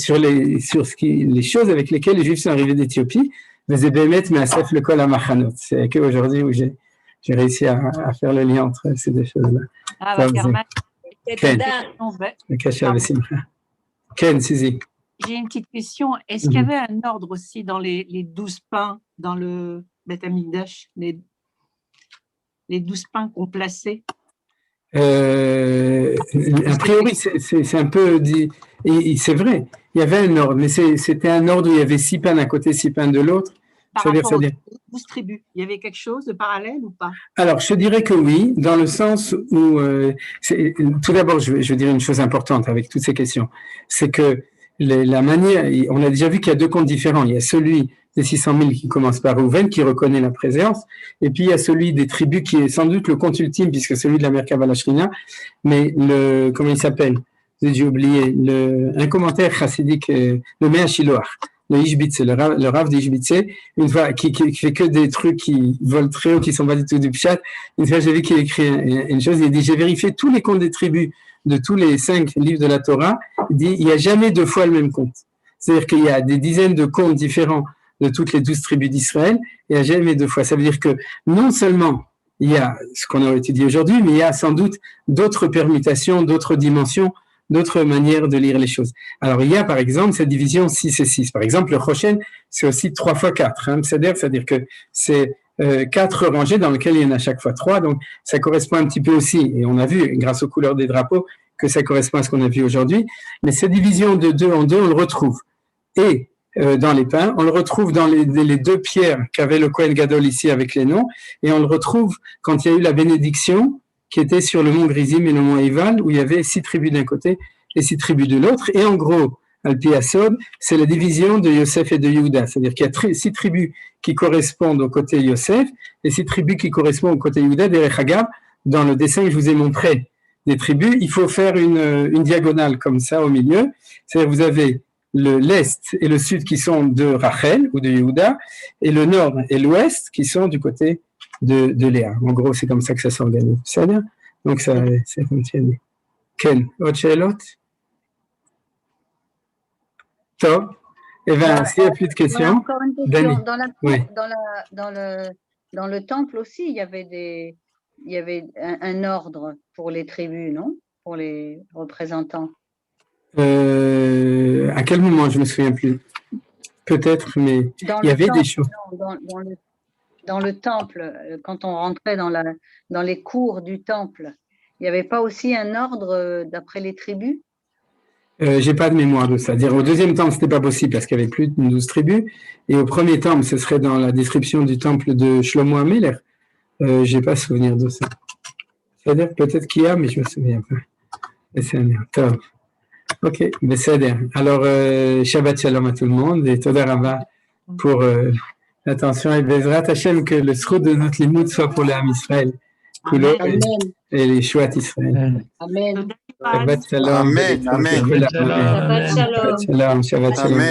choses avec lesquelles les Juifs sont arrivés d'Éthiopie. C'est le Kol HaMachanot. C'est qu'aujourd'hui où j'ai réussi à faire le lien entre ces deux choses-là. Ah, Ken, Sizi. J'ai une petite question. Est-ce qu'il y avait un ordre aussi dans les 12 pains dans le Beth Amikdash, les 12 pains qu'on plaçait? A priori, c'est un peu dit, et c'est vrai, il y avait un ordre, mais c'était un ordre où il y avait 6 pains d'un côté, 6 pains de l'autre. Par rapport aux 12 tribus, il y avait quelque chose de parallèle ou pas? Alors, je dirais que oui, dans le sens où, tout d'abord, je dirais une chose importante avec toutes ces questions, c'est que la manière, on a déjà vu qu'il y a 2 comptes différents. Il y a celui des 600 000 qui commence par Rouven, qui reconnaît la présence, et puis il y a celui des tribus qui est sans doute le compte ultime, puisque celui de la Merkava Lachrina, mais comment il s'appelle? J'ai oublié, un commentaire chassidique, le Mea Shiloach, le Ishbitze, le Rav d'Ishbitze, une fois, qui fait que des trucs qui volent très haut, qui sont pas du tout du Pshat. Une fois, j'ai vu qu'il écrit une chose, il dit, j'ai vérifié tous les comptes des tribus de tous les 5 livres de la Torah, il dit, il n'y a jamais 2 fois le même compte. C'est-à-dire qu'il y a des dizaines de comptes différents de toutes les 12 tribus d'Israël, et il n'y a jamais 2 fois. Ça veut dire que non seulement il y a ce qu'on a étudié aujourd'hui, mais il y a sans doute d'autres permutations, d'autres dimensions, d'autres manières de lire les choses. Alors, il y a, par exemple, cette division 6 et 6. Par exemple, le Choshen, c'est aussi 3 fois 4. Hein, c'est-à-dire que c'est 4 rangées dans lesquelles il y en a chaque fois 3. Donc, ça correspond un petit peu aussi, et on a vu, grâce aux couleurs des drapeaux, que ça correspond à ce qu'on a vu aujourd'hui. Mais cette division de 2 en 2, on le retrouve. Et dans les pains, on le retrouve dans les 2 pierres qu'avait le Kohen Gadol ici avec les noms, et on le retrouve quand il y a eu la bénédiction, qui était sur le mont Grizim et le mont Eival, où il y avait 6 tribus d'un côté et 6 tribus de l'autre. Et en gros, Al-Pi Asod, c'est la division de Yosef et de Yehuda. C'est-à-dire qu'il y a 6 tribus qui correspondent au côté Yosef et 6 tribus qui correspondent au côté Yehuda. Derech Hagav, dans le dessin que je vous ai montré des tribus, il faut faire une diagonale comme ça au milieu. C'est-à-dire que vous avez l'est et le sud qui sont de Rachel ou de Yehuda, et le nord et l'ouest qui sont du côté de Léa. En gros, c'est comme ça que ça s'organise. Ça va? Donc, ça fonctionne. Ken, autre שאלות? Top. Eh bien, s'il n'y a plus de questions, encore une question. Dani. Oui. Dans le temple aussi, il y avait un ordre pour les tribus, non? Pour les représentants. À quel moment? Je ne me souviens plus. Peut-être, mais il y avait des choses. Dans le temple, quand on rentrait dans les cours du temple, il n'y avait pas aussi un ordre d'après les tribus? J'ai pas de mémoire de ça. Dire au deuxième temple, c'était pas possible parce qu'il y avait plus de 12 tribus. Et au premier temple, ce serait dans la description du temple de Shlomo HaMelech. J'ai pas souvenir de ça. C'est-à-dire peut-être qu'il y a, mais je me souviens pas. Top. Ok, Besséder. Alors, Shabbat Shalom à tout le monde et Toda Rabba pour l'attention et Bezrat Hashem, que le srout de notre limoud soit pour les Am Israël, Kulo et les Shuat Israël. Amen. Shabbat Shalom. Amen. Amen. Shabbat Shalom. Shabbat Shalom. Shabbat Shalom.